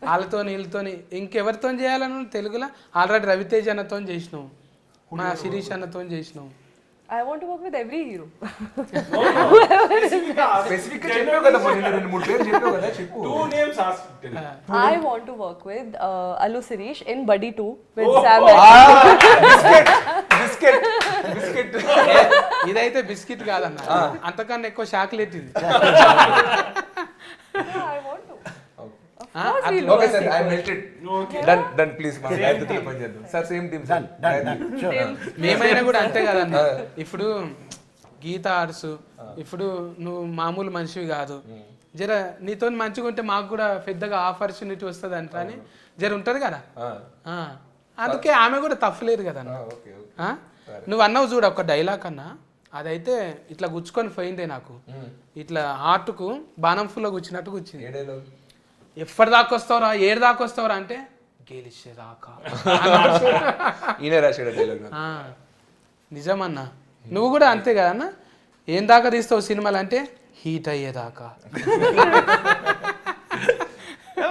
A: వాళ్ళతో వీళ్ళతో ఇంకెవరితో చేయాలని తెలుగులో ఆల్రెడీ రవితేజ్ అన్నతో చేసినావు, మా శిరీష్ అన్నతో చేసినావు.
E: I want to work with every hero.
B: Specific గా చెప్పావు కదా, మొన్న 2-3 పేర్లు చెప్పావు కదా, చెప్పు.
C: 2 names asked.
E: I want to work with Allu Sirish in Buddy 2 with Sam.
B: Biscuit
A: ఇదైతే బిస్కెట్ కాదన్న, అంతకన్నా ఎక్కువ చాక్లెట్ ఇది.
E: I want to.
B: Okay sir, I melted. Done please. మా గాయత్రితో పని చేద్దాం సార్. Same team sir.
A: మేమైనా కూడా అంతే కదన్న. ఇప్పుడు గీత ఆర్ట్స్, ఇప్పుడు నువ్వు మామూలు మనిషివి కాదు. జర నీతో మంచిగా ఉంటే మాకు కూడా పెద్దగా ఆపర్చునిటీ వస్తుంది అంట అని జర ఉంటుంది కదా. అందుకే ఆమె కూడా తప్పలేదు కదన్న. నువ్వు అన్నావు చూడ ఒక డైలాగ్ అన్నా, అదైతే ఇట్లా గుచ్చుకొని పోయిందే నాకు. ఇట్లా హార్ట్కు బాణం ఫుల్లో గుచ్చినట్టు గుచ్చింది. ఎప్పటి దాకా వస్తావురా, ఏడు దాకా వస్తావురా అంటే గెలిచేదాకా.
B: ఈయన రాశాడు డైలాగ్.
A: నిజమన్నా, నువ్వు కూడా అంతే కదన్న. ఏం దాకా తీస్తావు సినిమాలు అంటే హీట్ అయ్యేదాకా.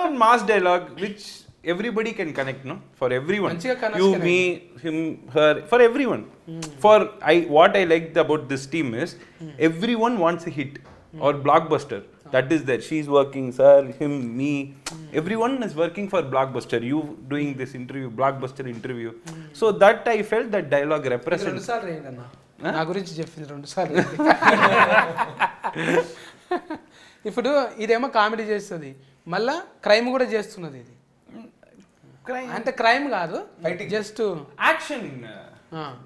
C: one mass dialogue which everybody can connect, no? For everyone.
A: మంచిగా connect
C: You,
A: connect.
C: me, him, her, for everyone. For what I liked about this team is everyone wants a hit or blockbuster. That is there. She's working, sir, him, me. Everyone is working for blockbuster. You doing this interview, blockbuster interview. So that I felt that dialogue
A: రెండు
C: represents.
A: సార్లు ఏంటి అన్న నా గురించి చెప్పింది 2 సార్లు ఇప్పుడు ఇదేమో కామెడీ చేస్తుంది మళ్ళా క్రైమ్ కూడా చేస్తున్నది ఇది
C: Crime.
A: అంటే క్రైమ్ కాదు just
C: Action.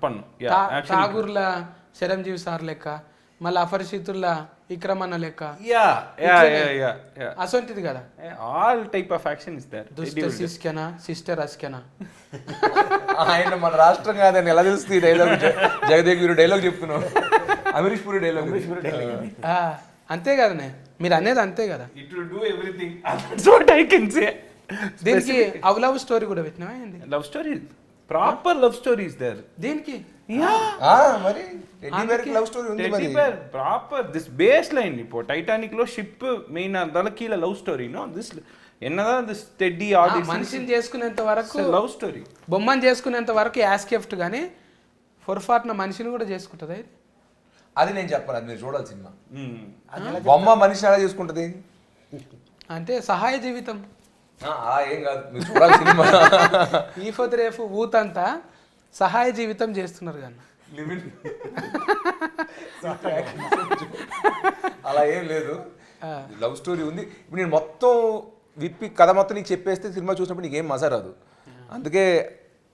C: Pannu. Yeah, action.
A: ఠాగూర్ల చిరంజీవి సార్ లెక్క మళ్ళీ అపరిచితుల విక్రమన్న లెక్క
C: Yeah.
A: అసొంటిది కదా
C: All type of action is there.
A: దుష్ట శిష్కెనా సిస్టర్ అస్కెనా
B: ఆయన మన రాష్ట్రం కాదని ఎలా తెలుస్తుంది ఈ డైలాగ్ జగదేవ్ వీరు డైలాగ్ చెప్తున్నావు అమరీష్ పూరి డైలాగ్
A: అంతే కదనే మీరు అనేది అంతే కదా
C: It will do everything. That's what I can say.
A: దీనికి లవ్ స్టోరీ కూడా పెట్టినావా ఏంది
C: Love story. Proper love story is there.
A: దీనికి
B: మరి టెడ్డీ బేర్ లవ్ స్టోరీ ఉంది మరి
C: Teddy bear, proper. This baseline இப்போ டைட்டானிక్ లో షిప్ మెయిన్ అదాల కీల లవ్ స్టోరీ నో దిస్ ఎన్నదా దిస్ టెడ్డీ ఆల్ దిస్
A: మనిషిని చేసుకునేంత వరకు
C: లవ్ స్టోరీ.
A: బొమ్మని చేసుకునేంత వరకు యాస్కెఫ్ట్ కానీ పొరపాటున మనిషిని కూడా చేసుకుంటుంది అది
B: అది నేను చెప్పను అది మీరు చూడాలి సినిమా బొమ్మ మనిషిని ఎలా చేసుకుంటది
A: అంటే సహాయ జీవితం
B: ఏం కాదు మీరు చూడాలి సినిమా
A: ఈ పొద్దు రేపు ఊతంతా సహాయ జీవితం చేస్తున్నారు కానీ
B: అలా ఏం లేదు లవ్ స్టోరీ ఉంది ఇప్పుడు నేను మొత్తం విప్పి కథ మొత్తం నీకు చెప్పేస్తే సినిమా చూసినప్పుడు నీకు ఏం మజా రాదు అందుకే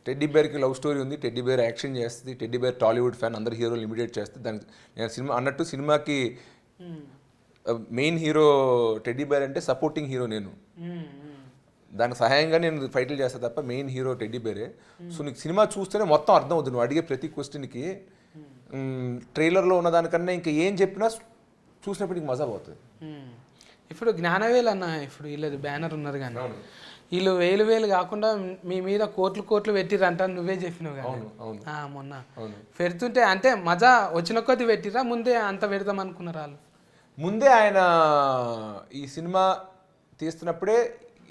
B: టెడ్డీ బేర్కి లవ్ స్టోరీ ఉంది టెడ్డీ బేర్ యాక్షన్ చేస్తుంది టెడ్డీ బేర్ టాలీవుడ్ ఫ్యాన్ అందరు హీరోలు ఇమిడియేట్ చేస్తుంది దానికి నేను సినిమా అన్నట్టు సినిమాకి మెయిన్ హీరో టెడ్డీ బేర్ అంటే సపోర్టింగ్ హీరో నేను దానికి సహాయంగా నేను ఫైట్లు చేస్తా తప్ప మెయిన్ హీరో టెడ్డీ బేరే సో నీకు సినిమా చూస్తేనే మొత్తం అర్థం అవుతుంది నువ్వు అడిగే ప్రతి క్వశ్చన్కి ట్రైలర్లో ఉన్న దానికన్నా ఇంకా ఏం చెప్పినా చూసినప్పుడు నీకు మజా పోతుంది
A: ఇప్పుడు జ్ఞానవేలు అన్న ఇప్పుడు వీళ్ళది బ్యానర్ ఉన్నారు కానీ వీళ్ళు వేలు కాకుండా మీ మీద కోట్లు పెట్టిరంట నువ్వే చెప్పినావు కానీ మొన్న పెడుతుంటే అంటే మజా వచ్చిన కొద్ది పెట్టిరా ముందే అంత పెడదాం అనుకున్నారు వాళ్ళు
B: ముందే ఆయన ఈ సినిమా తీస్తున్నప్పుడే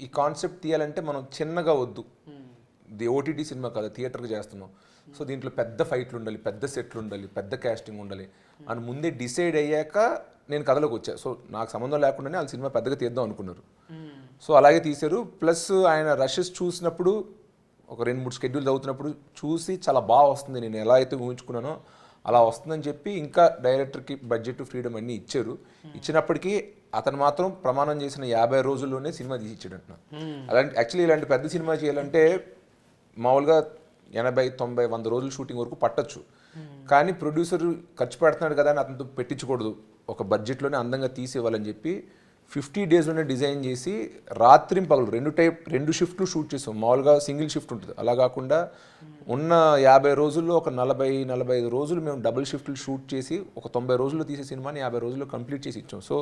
B: ఈ కాన్సెప్ట్ తీయాలంటే మనం చిన్నగా వద్దు ఇది ఓటీటీ సినిమా కదా థియేటర్కి చేస్తున్నాం సో దీంట్లో పెద్ద ఫైట్లు ఉండాలి పెద్ద సెట్లు ఉండాలి పెద్ద క్యాస్టింగ్ ఉండాలి అని ముందే డిసైడ్ అయ్యాక నేను కథలోకి వచ్చా సో నాకు సంబంధం లేకుండానే వాళ్ళు సినిమా పెద్దగా తీద్దాం అనుకున్నారు సో అలాగే తీశారు ప్లస్ ఆయన రషెస్ చూసినప్పుడు ఒక 2-3 షెడ్యూల్స్ అవుతున్నప్పుడు చూసి చాలా బాగా వస్తుంది నేను ఎలా అయితే ఊహించుకున్నానో అలా వస్తుందని చెప్పి ఇంకా డైరెక్టర్కి బడ్జెట్ ఫ్రీడమ్ అన్నీ ఇచ్చారు ఇచ్చినప్పటికీ అతను మాత్రం ప్రమాణం చేసిన 50 రోజుల్లోనే సినిమా తీసి ఇచ్చాడంట అలాంటి యాక్చువల్లీ ఇలాంటి పెద్ద సినిమా చేయాలంటే మామూలుగా 80-90-100 రోజులు షూటింగ్ వరకు పట్టొచ్చు కానీ ప్రొడ్యూసర్ ఖర్చు పెడుతున్నాడు కదా అని అతనితో పెట్టించకూడదు ఒక బడ్జెట్లోనే అందంగా తీసేవాళ్ళని చెప్పి 50 డేస్లోనే డిజైన్ చేసి రాత్రి పగలు 2 షిఫ్ట్లు షూట్ చేసాం మామూలుగా సింగిల్ షిఫ్ట్ ఉంటుంది అలా కాకుండా ఉన్న 50 రోజుల్లో ఒక 40-45 రోజులు మేము డబుల్ షిఫ్ట్లు షూట్ చేసి ఒక 90 రోజుల్లో తీసే సినిమాని 50 రోజుల్లో కంప్లీట్ చేసి ఇచ్చాం సో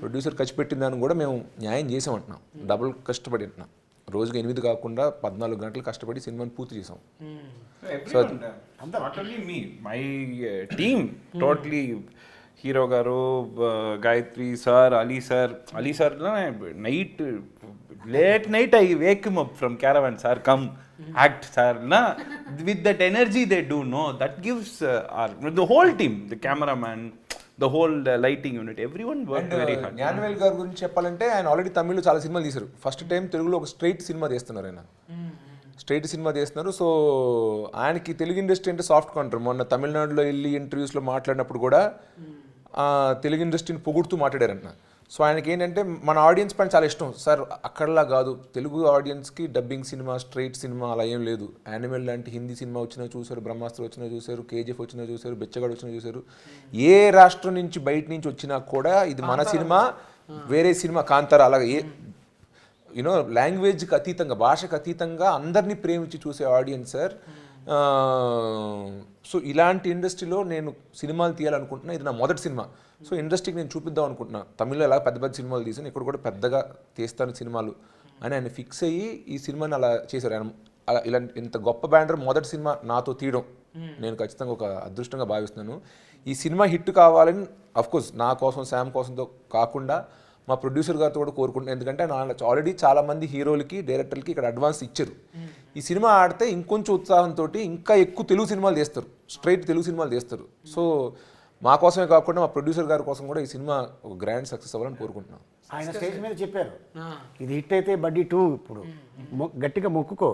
B: ప్రొడ్యూసర్ ఖర్చు పెట్టిన దాన్ని కూడా మేము న్యాయం చేసామంటున్నాం డబుల్ కష్టపడి అంటున్నాం రోజుకి 8 కాకుండా 14 గంటలు కష్టపడి సినిమాని పూర్తి చేసాం
C: Not only me, my team totally. Hero గారు Gayathri sir Ali sir night late night I wake him up from caravan sir come act sir నా with that energy they do no that gives the whole team the cameraman the whole lighting unit every one work very hard
B: Gnanavel గారి గురించి చెప్పాలంటే ఆయన already తమిళ్లో చాలా సినిమాలు తీశారు first time తెలుగులో ఒక స్ట్రైట్ సినిమా తీస్తున్నారు ఆయన స్ట్రైట్ సినిమా తీస్తున్నారు సో ఆయనకి తెలుగు ఇండస్ట్రీ అంటే సాఫ్ట్ కౌంటర్ మొన్న తమిళనాడులో వెళ్ళి ఇంటర్వ్యూస్లో మాట్లాడినప్పుడు కూడా తెలుగు ఇండస్ట్రీని పొగుడుతూ మాట్లాడారంట సో ఆయనకి ఏంటంటే మన ఆడియన్స్ పైన చాలా ఇష్టం సార్ అక్కడలా కాదు తెలుగు ఆడియన్స్కి డబ్బింగ్ సినిమా స్ట్రైట్ సినిమా అలా ఏం లేదు యానిమల్ లాంటి హిందీ సినిమా వచ్చినా చూశారు బ్రహ్మాస్త్ర వచ్చినా చూశారు కేజీఎఫ్ వచ్చినా చూశారు బెచ్చగాడు వచ్చినా చూశారు ఏ రాష్ట్రం నుంచి బయట నుంచి వచ్చినా కూడా ఇది మన సినిమా వేరే సినిమా కాంతారా అలాగే ఏ యూనో లాంగ్వేజ్కి అతీతంగా భాషకు అతీతంగా అందరినీ ప్రేమించి చూసే ఆడియన్స్ సార్ సో ఇలాంటి ఇండస్ట్రీలో నేను సినిమాలు తీయాలనుకుంటున్నా ఇది నా మొదటి సినిమా సో ఇండస్ట్రీకి నేను చూపిద్దాం అనుకుంటున్నా తమిళ్లో ఎలా పెద్ద పెద్ద సినిమాలు తీసాను ఇక్కడ కూడా పెద్దగా తీస్తాను సినిమాలు అని ఆయన ఫిక్స్ అయ్యి ఈ సినిమాని అలా చేశారు ఆయన అలా ఇలాంటి ఇంత గొప్ప బ్యానర్ మొదటి సినిమా నాతో తీయడం నేను ఖచ్చితంగా ఒక అదృష్టంగా భావిస్తున్నాను ఈ సినిమా హిట్ కావాలని అఫ్కోర్స్ నా కోసం శామ్ కోసంతో కాకుండా మా ప్రొడ్యూసర్ గారితో కూడా కోరుకుంటున్నాను. ఎందుకంటే ఆల్రెడీ చాలా మంది హీరోలకి డైరెక్టర్లకి ఇక్కడ అడ్వాన్స్ ఇచ్చారు. ఈ సినిమా ఆడితే ఇంకొంచెం ఉత్సాహంతో ఇంకా ఎక్కువ తెలుగు సినిమాలు తీస్తారు, స్ట్రైట్ తెలుగు సినిమాలు తీస్తారు. సో మా కోసమే కాకుండా మా ప్రొడ్యూసర్ గారి కోసం కూడా ఈ సినిమా ఒక గ్రాండ్ సక్సెస్ అవ్వాలని కోరుకుంటున్నాం.
D: ఆయన స్టేజ్ మీద చెప్పారు ఇది హిట్ అయితే బడ్డీ 2 ఇప్పుడు గట్టిగా మొక్కుకో.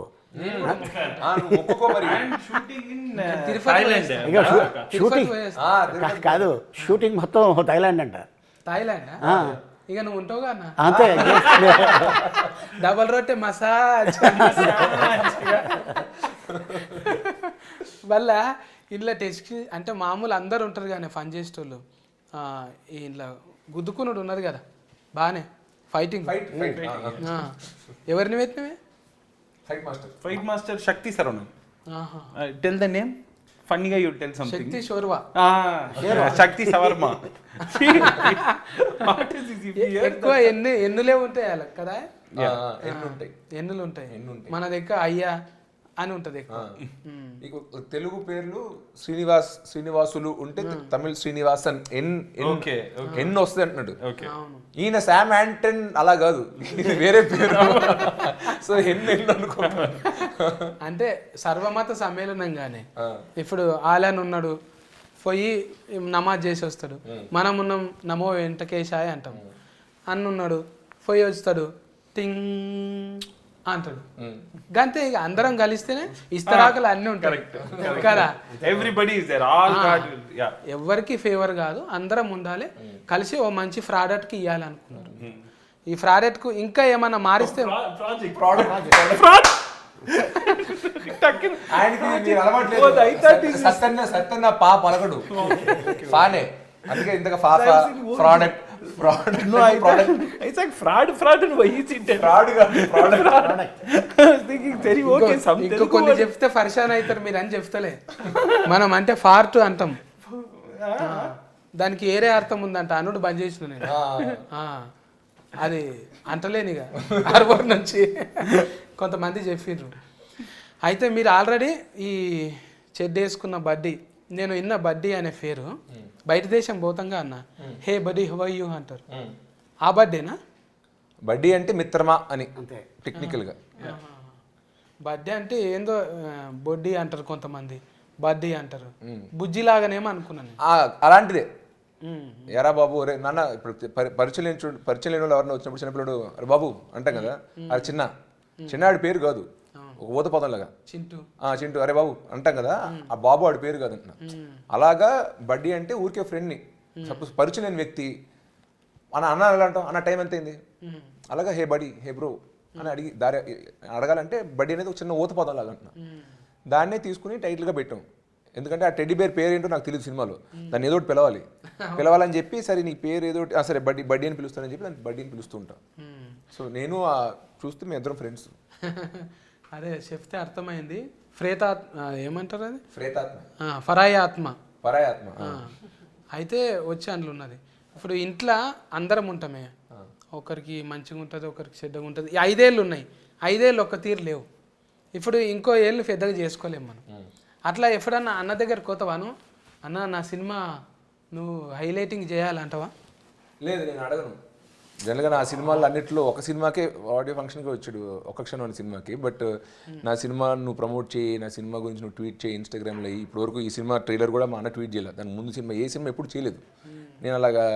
D: ఇక షూటింగ్ కాదు, షూటింగ్ మొత్తం థాయిలాండ్ అంట.
A: థాయిలాండ్ ఇక నువ్వు ఉంటావుగా అన్న,
D: అంతే.
A: డబల్ రొట్టె మసాజ్ వల్ల ఇంట్లో టెస్ట్ అంటే మామూలు అందరు ఉంటారు కానీ ఫన్ చేసేటోళ్ళు, ఇంట్లో గుద్దుకున్నాడు ఉన్నది కదా బాగానే ఫైటింగ్. ఎవరిని పెట్టినవే?
C: Fight master Shakti Saravana. Tell the name ఫన్నీగా యూ టెల్ సంథింగ్.
A: శక్తి షోర్వా.
C: శక్తి సవర్మ.
A: ఎక్కువ ఎన్నులే ఉంటాయి వాళ్ళకి కదా, ఎన్నులు ఉంటాయి. మన దగ్గర అయ్యా అని ఉంటది ఎక్కువ.
B: తెలుగు పేర్లు శ్రీనివాసులు ఉంటే తమిళ శ్రీనివాసన్ ఎన్ వస్తుంది అంటున్నాడు. ఈయన శామ్ యాంటన్ అలా కాదు, వేరే పేరు. సో ఎన్ అనుకో.
A: అంటే సర్వమత సమ్మేళనంగానే ఇప్పుడు ఆలన్ ఉన్నాడు, పోయి నమాజ్ చేసి వస్తాడు. మనం ఉన్నాం నమో వెంకటేశాయ అంటాం. అన్నున్నాడు పోయి వస్తాడు టింగ్ అంటాడు. గంతే ఇక అందరం కలిస్తేనే ఇస్తరాకులు అన్నీ ఉంటాయి కదా. ఎవరికి ఫేవర్ కాదు, అందరం ఉండాలి కలిసి ఓ మంచి ప్రాడక్ట్కి ఇవ్వాలి అనుకున్నారు. ఈ ప్రాడక్ట్కు ఇంకా ఏమన్నా మారిస్తే
B: సత్యన్న పా పలకడు ఫానే, అందుకే ఇంతగా ఫాఫా ప్రోడక్ట్
A: ఇంకా కొన్ని చెప్తే పరిశాన్ అవుతారు మీరు అని చెప్తలే. మనం అంటే ఫార్ట్ అంటాం, దానికి ఏరే అర్థం ఉందంట. అనుడు బంద్ చేసిన నేను అది అంటలేనిగా హార్బర్ నుంచి కొంతమంది చెప్పిర్రు. అయితే మీరు ఆల్రెడీ ఈ చెడ్డ వేసుకున్న బడ్డీ, నేను విన్న బడ్డీ అనే పేరు బయట దేశం పోతంగా అన్న హే బడ్డీ హౌ ఆర్ యు అంటారు. ఆ బడ్డేనా?
B: బడ్డీ అంటే మిత్రమా అని టెక్నికల్ గా.
A: బడ్డీ అంటే ఏందో బొడ్డీ అంటారు కొంతమంది, బడ్డీ అంటారు. బుజ్జి లాగానేమో అనుకున్నాను.
B: అలాంటిదే. ఎరా బాబు రే నాన్న, ఇప్పుడు పరిచయం లేని వాళ్ళు ఎవరైనా వచ్చినప్పుడు చిన్నపిల్లడు అరే బాబు అంటాం కదా, అది చిన్నాడి పేరు కాదు, ఒక ఊత పదం లాగా చింటూ అరే బాబు అంటాం కదా, ఆ బాబు ఆడి పేరు కాదు అంటున్నా. అలాగా బడ్డీ అంటే ఊరికే ఫ్రెండ్ని, సపోజ్ పరిచయం లేని వ్యక్తి అన్న అంటాం, అన్న టైం ఎంత అయింది, అలాగా హే బడీ హే బ్రో అని అడిగి దారి అడగాలంటే బడ్డీ అనేది ఒక చిన్న ఊత పదం లాగా అంటున్నా. దాన్నే తీసుకుని టైటిల్గా పెట్టాం. ఎందుకంటే ఆ టెడ్డీ బేర్ పేరు ఏంటో నాకు తెలియదు సినిమాలో, దాన్ని ఏదో ఒకటి పిలవాలని చెప్పి సరే నీ పేరు ఏదో సరే బడ్డీ అని పిలుస్తానని చెప్పి దాన్ని బడ్డీ అని పిలుస్తూ ఉంటాను. సో నేను చూస్తూ మీ ఇద్దరం ఫ్రెండ్స్.
A: అదే చెప్తే అర్థమైంది. ఏమంటారు అది?
B: ప్రేతాత్మ,
A: ఫరాయి ఆత్మ. అయితే వచ్చి అందులో ఉన్నది. ఇప్పుడు ఇంట్లో అందరం ఉంటామే, ఒకరికి మంచిగా ఉంటుంది, ఒకరికి చెడ్డగా ఉంటుంది. 5 ఏళ్ళు ఉన్నాయి, 5 ఏళ్ళు ఒక్క తీరు లేవు. ఇప్పుడు ఇంకో ఏళ్ళు పెద్దగా చేసుకోలేము మనం. అట్లా ఎప్పుడన్నా అన్న దగ్గర కోతవాను, అన్న నా సినిమా నువ్వు హైలైటింగ్ చేయాలంటావా?
B: లేదు, నేను అడగను. జనరల్గా నా సినిమాలు అన్నింటిలో ఒక సినిమాకే ఆడియో ఫంక్షన్కి వచ్చాడు, ఒక క్షణం అనే సినిమాకి. బట్ నా సినిమా నువ్వు ప్రమోట్ చేయి, నా సినిమా గురించి నువ్వు ట్వీట్ చేయి ఇన్స్టాగ్రామ్లో. ఇప్పటివరకు ఈ సినిమా ట్రైలర్ కూడా మా అన్న ట్వీట్ చేయలేదు, దాని ముందు సినిమా ఏ సినిమా ఎప్పుడు చేయలేదు. నేను అలాగా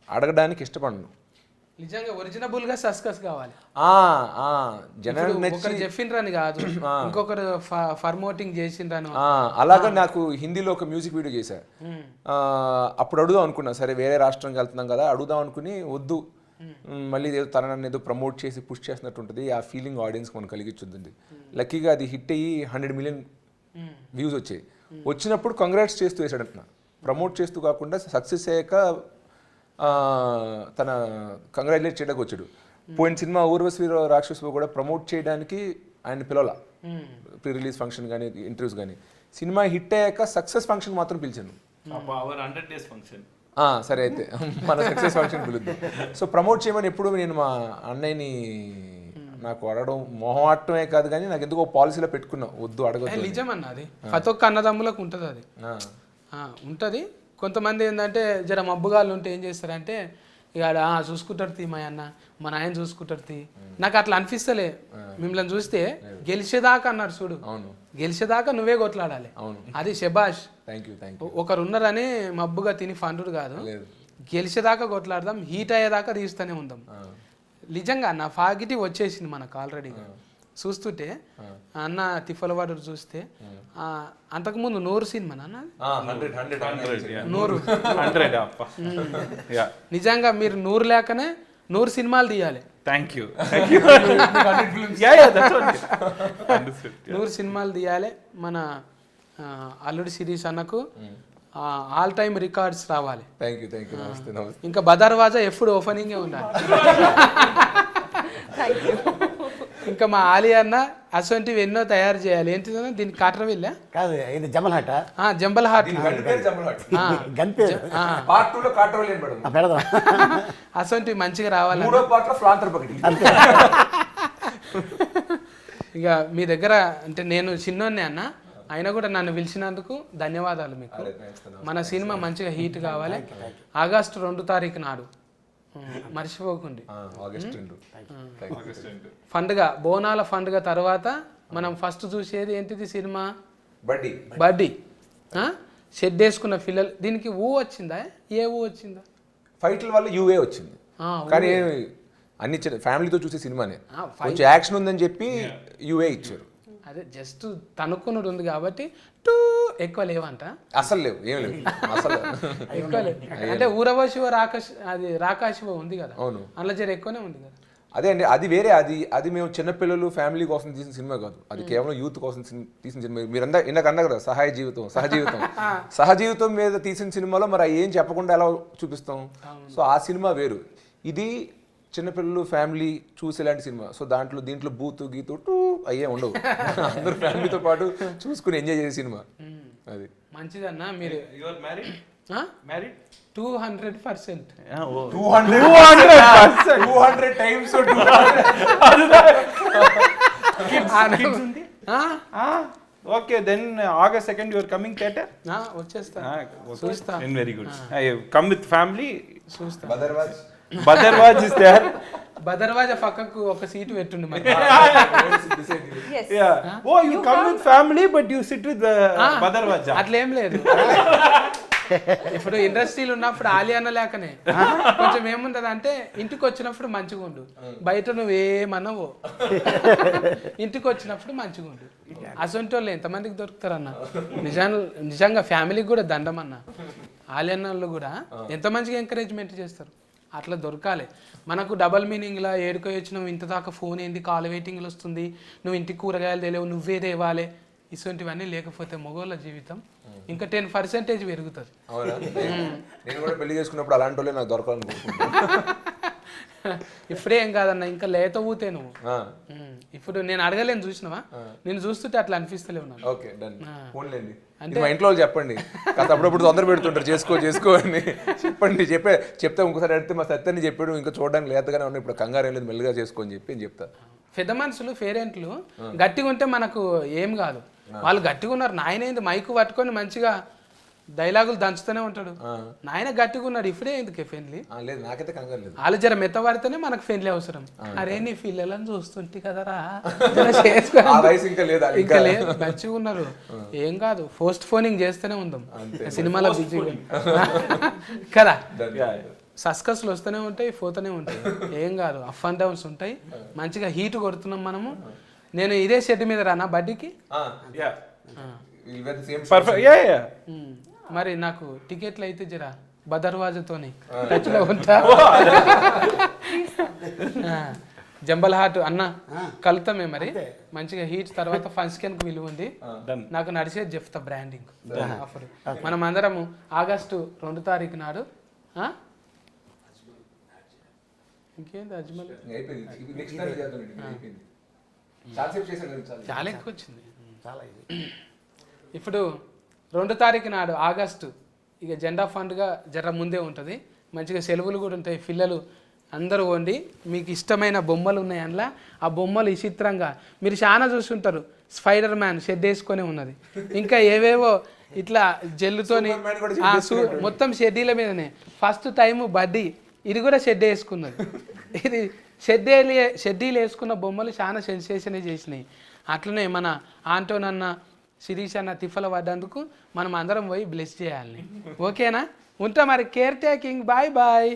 B: అడగడానికి ఇష్టపడను.
A: నిజంగా ఒరిజినబుల్ గా సస్కస్ కావాలి.
B: జనాలు
A: చెప్పిండ్రని కాదు, ఇంకొకరు ఫర్మోటింగ్ చేసిండ్రను.
B: అలాగా నాకు హిందీలో ఒక మ్యూజిక్ వీడియో చేశా. అప్పుడు అడుగుదాం అనుకున్నా, సరే వేరే రాష్ట్రంకి వెళ్తున్నాం కదా అడుగుదాం అనుకుని, వద్దు మళ్ళీ తనని ఏదో ప్రమోట్ చేసి పుష్ చేసినట్టు ఉంటుంది, ఆ ఫీలింగ్ ఆడియన్స్కి మనం కలిగించుద్ది. లక్కీగా అది హిట్ అయ్యి 100 మిలియన్ వ్యూస్ వచ్చాయి. వచ్చినప్పుడు కంగ్రాట్స్ చేస్తూ వేసాడంటున్నా, ప్రమోట్ చేస్తూ కాకుండా సక్సెస్ అయ్యాక తన కంగ్రాచులేట్ చేయడానికి వచ్చాడు. పోయిన సినిమా ఊర్వశి రాక్షసు కూడా ప్రమోట్ చేయడానికి ఆయన పిలవాల, ప్రీ రిలీజ్ ఫంక్షన్ కానీ ఇంటర్వ్యూస్ కానీ. సినిమా హిట్ అయ్యాక సక్సెస్ ఫంక్షన్ మాత్రం పిలిచాను. సరే అయితే మన సక్సెస్ ఫంక్షన్ పిలుద్దాం. సో ప్రమోట్ చేయమని ఎప్పుడు నేను మా అన్నయ్యని నాకు అడగడం మొహమాటమే కాదు కానీ నాకు ఎందుకో పాలసీలో పెట్టుకున్నా, వద్దు అడగదు.
A: నిజమన్నా, అది ప్రతి ఒక్క అన్నదమ్ములకు ఉంటుంది, అది ఉంటుంది. కొంతమంది ఏంటంటే జర మబ్బుగాళ్ళు ఉంటే ఏం చేస్తారంటే ఇక చూసుకుంటారు తీ మా అన్న మా నాయన చూసుకుంటారు తీ నాకు అట్లా అనిపిస్తలే మిమ్మల్ని చూస్తే గెలిచేదాకా అన్నారు చూడు గెలిచేదాకా నువ్వే కొట్లాడాలి అది శబాష్
B: థ్యాంక్ యూ
A: ఒకరు ఉన్నారని మబ్బుగా తిని ఫండుడు కాదు గెలిచేదాకా కొట్లాడదాం హీట్ అయ్యేదాకా తీస్తూనే ఉందాం నిజంగా నా ఫాగిటి వచ్చేసింది మనకు ఆల్రెడీగా చూస్తుంటే అన్న తిఫలవాడు చూస్తే అంతకుముందు 100 సినిమా నాన్న
C: 100
A: నిజంగా మీరు 100 లేకనే 100 సినిమాలు తీయాలి
C: థ్యాంక్ యూ
A: 100 సినిమాలు తీయాలి మన అల్లుడి సిరీస్ అన్నకు ఆల్ టైమ్ రికార్డ్స్ రావాలి
B: థ్యాంక్ యూ నమస్తే
A: ఇంకా బదర్వాజా ఎప్పుడు ఓపెనింగే ఉండాలి ఇంకా మా ఆలి అన్న అసొంటివి ఎన్నో తయారు చేయాలి ఏంటిదన్నా దీనికి కాటర్ వెళ్ళా
D: కాదు ఇది జమల్ హట
A: జంబల్ హార్ట్
D: గన్ పేరు
B: పార్ట్ 2 లో కాటరోల్ ఏం పడదు
D: పెడదాం
A: అసొంటివి మంచిగా రావాలి
B: మూడో పార్ట్ లో ఫ్లాంటర్ బకెట్
A: ఇక మీ దగ్గర అంటే నేను చిన్నోన్నే అన్న అయినా కూడా నన్ను పిలిచినందుకు ధన్యవాదాలు మీకు మన సినిమా మంచిగా హీట్ కావాలి ఆగస్టు 2 తారీఖు నాడు మర్చిపోకండి
B: ఆగస్ట్ 2
A: పండుగ బోనాల పండుగ తర్వాత మనం ఫస్ట్ చూసేది ఏంటిది సినిమా
B: బడ్డీ
A: షెడ్ వేసుకున్న పిల్లలు దీనికి వచ్చిందా ఏ వచ్చిందా
B: ఫైట్ల వల్ల యూఏ వచ్చింది కానీ అన్ని ఫ్యామిలీతో చూసే సినిమానే కొంచెం యాక్షన్ ఉందని చెప్పి యూఏ ఇచ్చారు
A: అదే జస్ట్ తనుకున్నది ఉంది కాబట్టి టూ ఎక్కువ లేవంట
B: అసలు లేవు ఏం లేవు అసలు
A: ఎక్కువ లేవు అంటే ఊరవశివ రాకాశివ ఉంది కదా
B: అవును
A: అందులో జర ఎక్కువనే ఉంది కదా
B: అదే అండి అది వేరే అది మేము చిన్నపిల్లలు ఫ్యామిలీ కోసం తీసిన సినిమా కాదు అది కేవలం యూత్ కోసం తీసిన సినిమా మీరు ఇందాక అన్నా కదా సహజీవితం మీద తీసిన సినిమాలో మరి ఏం చెప్పకుండా ఎలా చూపిస్తాం సో ఆ సినిమా వేరు ఇది చిన్నపిల్లలు ఫ్యామిలీ చూసి ఇలాంటి సినిమా సో దీంట్లో బూతు గీతు టూ అయ్యే ఉండవు అందరూ ఫ్యామిలీతో పాటు చూసుకుని ఎంజాయ్ చేసే సినిమా అది
A: మంచిదన్నా మీరు 200%
B: 200 times
C: okay then August 2 your coming theatre
A: వచ్చేస్తా చూస్తా
C: very good come with family
A: చూస్తా
C: బదర్వాజ్ ఇస్ దేర్
A: బదర్వాజా పక్కకు ఒక సీటు పెట్టుండి మరి
C: oh you come with family but you sit with బదర్వాజ్
A: అట్లేం లేదు ఇప్పుడు ఇండస్ట్రీలు ఉన్నప్పుడు ఆలి అన్న లేకనే కొంచెం ఏముంటది అంటే ఇంటికి వచ్చినప్పుడు మంచిగా ఉండు బయట నువ్వేమన్నావో ఇంటికి వచ్చినప్పుడు మంచిగా ఉండు అసొంటి వాళ్ళు ఎంతమందికి దొరుకుతారన్న నిజంగా ఫ్యామిలీకి కూడా దండం అన్న ఆలి అన్న వాళ్ళు కూడా ఎంత మంచిగా ఎంకరేజ్మెంట్ చేస్తారు అట్లా దొరకాలి మనకు డబల్ మీనింగ్లా ఏడుకో వచ్చినావు ఇంత దాకా ఫోన్ ఏంది కాల్ వెయిటింగ్లు వస్తుంది నువ్వు ఇంటికి కూరగాయలు తెలియవు నువ్వే తేవాలి ఇటువంటివన్నీ లేకపోతే మగవాళ్ళ జీవితం ఇంకా 10% పెరుగుతుంది
B: నేను కూడా పెళ్లి చేసుకున్నప్పుడు అలాంటి వాళ్ళే నాకు దొరకాలనుకుంటున్నాను
A: ఇప్పుడే ఏం కాదన్న ఇంకా లేత ఊతే నువ్వు ఇప్పుడు నేను అడగలేను చూసినావా నేను చూస్తుంటే అట్లా అనిపిస్తలేవు నాకు
B: ఓకే డన్ ఫోన్లేండి అంటే మా ఇంట్లో చెప్పండి కాస్త అప్పుడప్పుడు తొందర పెడుతుంటారు చేసుకో అని చెప్పండి చెప్తే ఇంకోసారి అడిగితే మా సత్యాన్ని చెప్పాడు ఇంకా చూడడానికి లేతగానే ఉన్నాయి ఇప్పుడు కంగారు ఏం లేదు మెల్లిగా చేసుకోని చెప్పి అని చెప్తా
A: పెద్ద మనుషులు పేరెంట్లు గట్టిగా ఉంటే మనకు ఏం కాదు వాళ్ళు గట్టిగా ఉన్నారు నాయన ఏంది మైకు పట్టుకొని మంచిగా డైలాగులు దంచుతూనే ఉంటాడు నాయన గట్టిగా ఉన్నాడు ఇప్పుడే ఎందుకు ఫ్రెండ్లీ
B: లేదు నాకైతే కంగారు లేదు
A: వాళ్ళు జర మెత్త పడితేనే మనకు ఫ్రెండ్లీ అవసరం అరే నీ పిల్లలని చూస్తుంటే కదరా ఇంకా లేదు మంచిగా ఉన్నారు ఏం కాదు పోస్ట్ ఫోనింగ్ చేస్తూనే ఉందాం సినిమాలో బిజీగా కదా సస్కస్లు వస్తూనే ఉంటాయి పోతూనే ఉంటాయి ఏం కాదు అప్ అండ్ డౌన్స్ ఉంటాయి మంచిగా హీట్ కొడుతున్నాం మనము నేను ఇదే షెడ్ మీద రానా బడ్డీకి మరి నాకు టికెట్లు అయితే జరా బదర్వాజతోని టచ్లో ఉంటా జంబల్ హార్ట్ అన్న కలుతామే మరి మంచిగా హీట్ తర్వాత ఫంక్షన్ కు విలువ ఉంది నాకు నడిచేది చెప్తా బ్రాండింగ్ ఆఫర్ మనం అందరము ఆగస్టు 2 తారీఖు నాడు ఇంకేంది అజ్మల్ చాలా ఎక్కువ వచ్చింది ఇప్పుడు 2 తారీఖు నాడు ఆగస్టు ఇక జెండా ఫండ్గా జర ముందే ఉంటుంది మంచిగా సెలవులు కూడా ఉంటాయి పిల్లలు అందరూ వండి మీకు ఇష్టమైన బొమ్మలు ఉన్నాయి అందులో ఆ బొమ్మలు విచిత్రంగా మీరు చాలా చూసుంటారు స్పైడర్ మ్యాన్ షెడ్ వేసుకొని ఉన్నది ఇంకా ఏవేవో ఇట్లా జెల్లుతోని
B: Superman కూడా
A: మొత్తం షెడ్డీల మీదనే ఫస్ట్ టైం బడ్డీ ఇది కూడా షెడ్ వేసుకున్నది. ఇది షెడ్డీలు వేసుకున్న బొమ్మలు చాలా సెన్సేషన్ చేసినాయి. అట్లనే మన ఆంటోన్ అన్న శిరీష్ అన్న తిఫల పడ్డందుకు మనం అందరం పోయి బ్లెస్ చేయాలి. ఓకేనా? ఉంటా మరి. Care taking. Bye bye.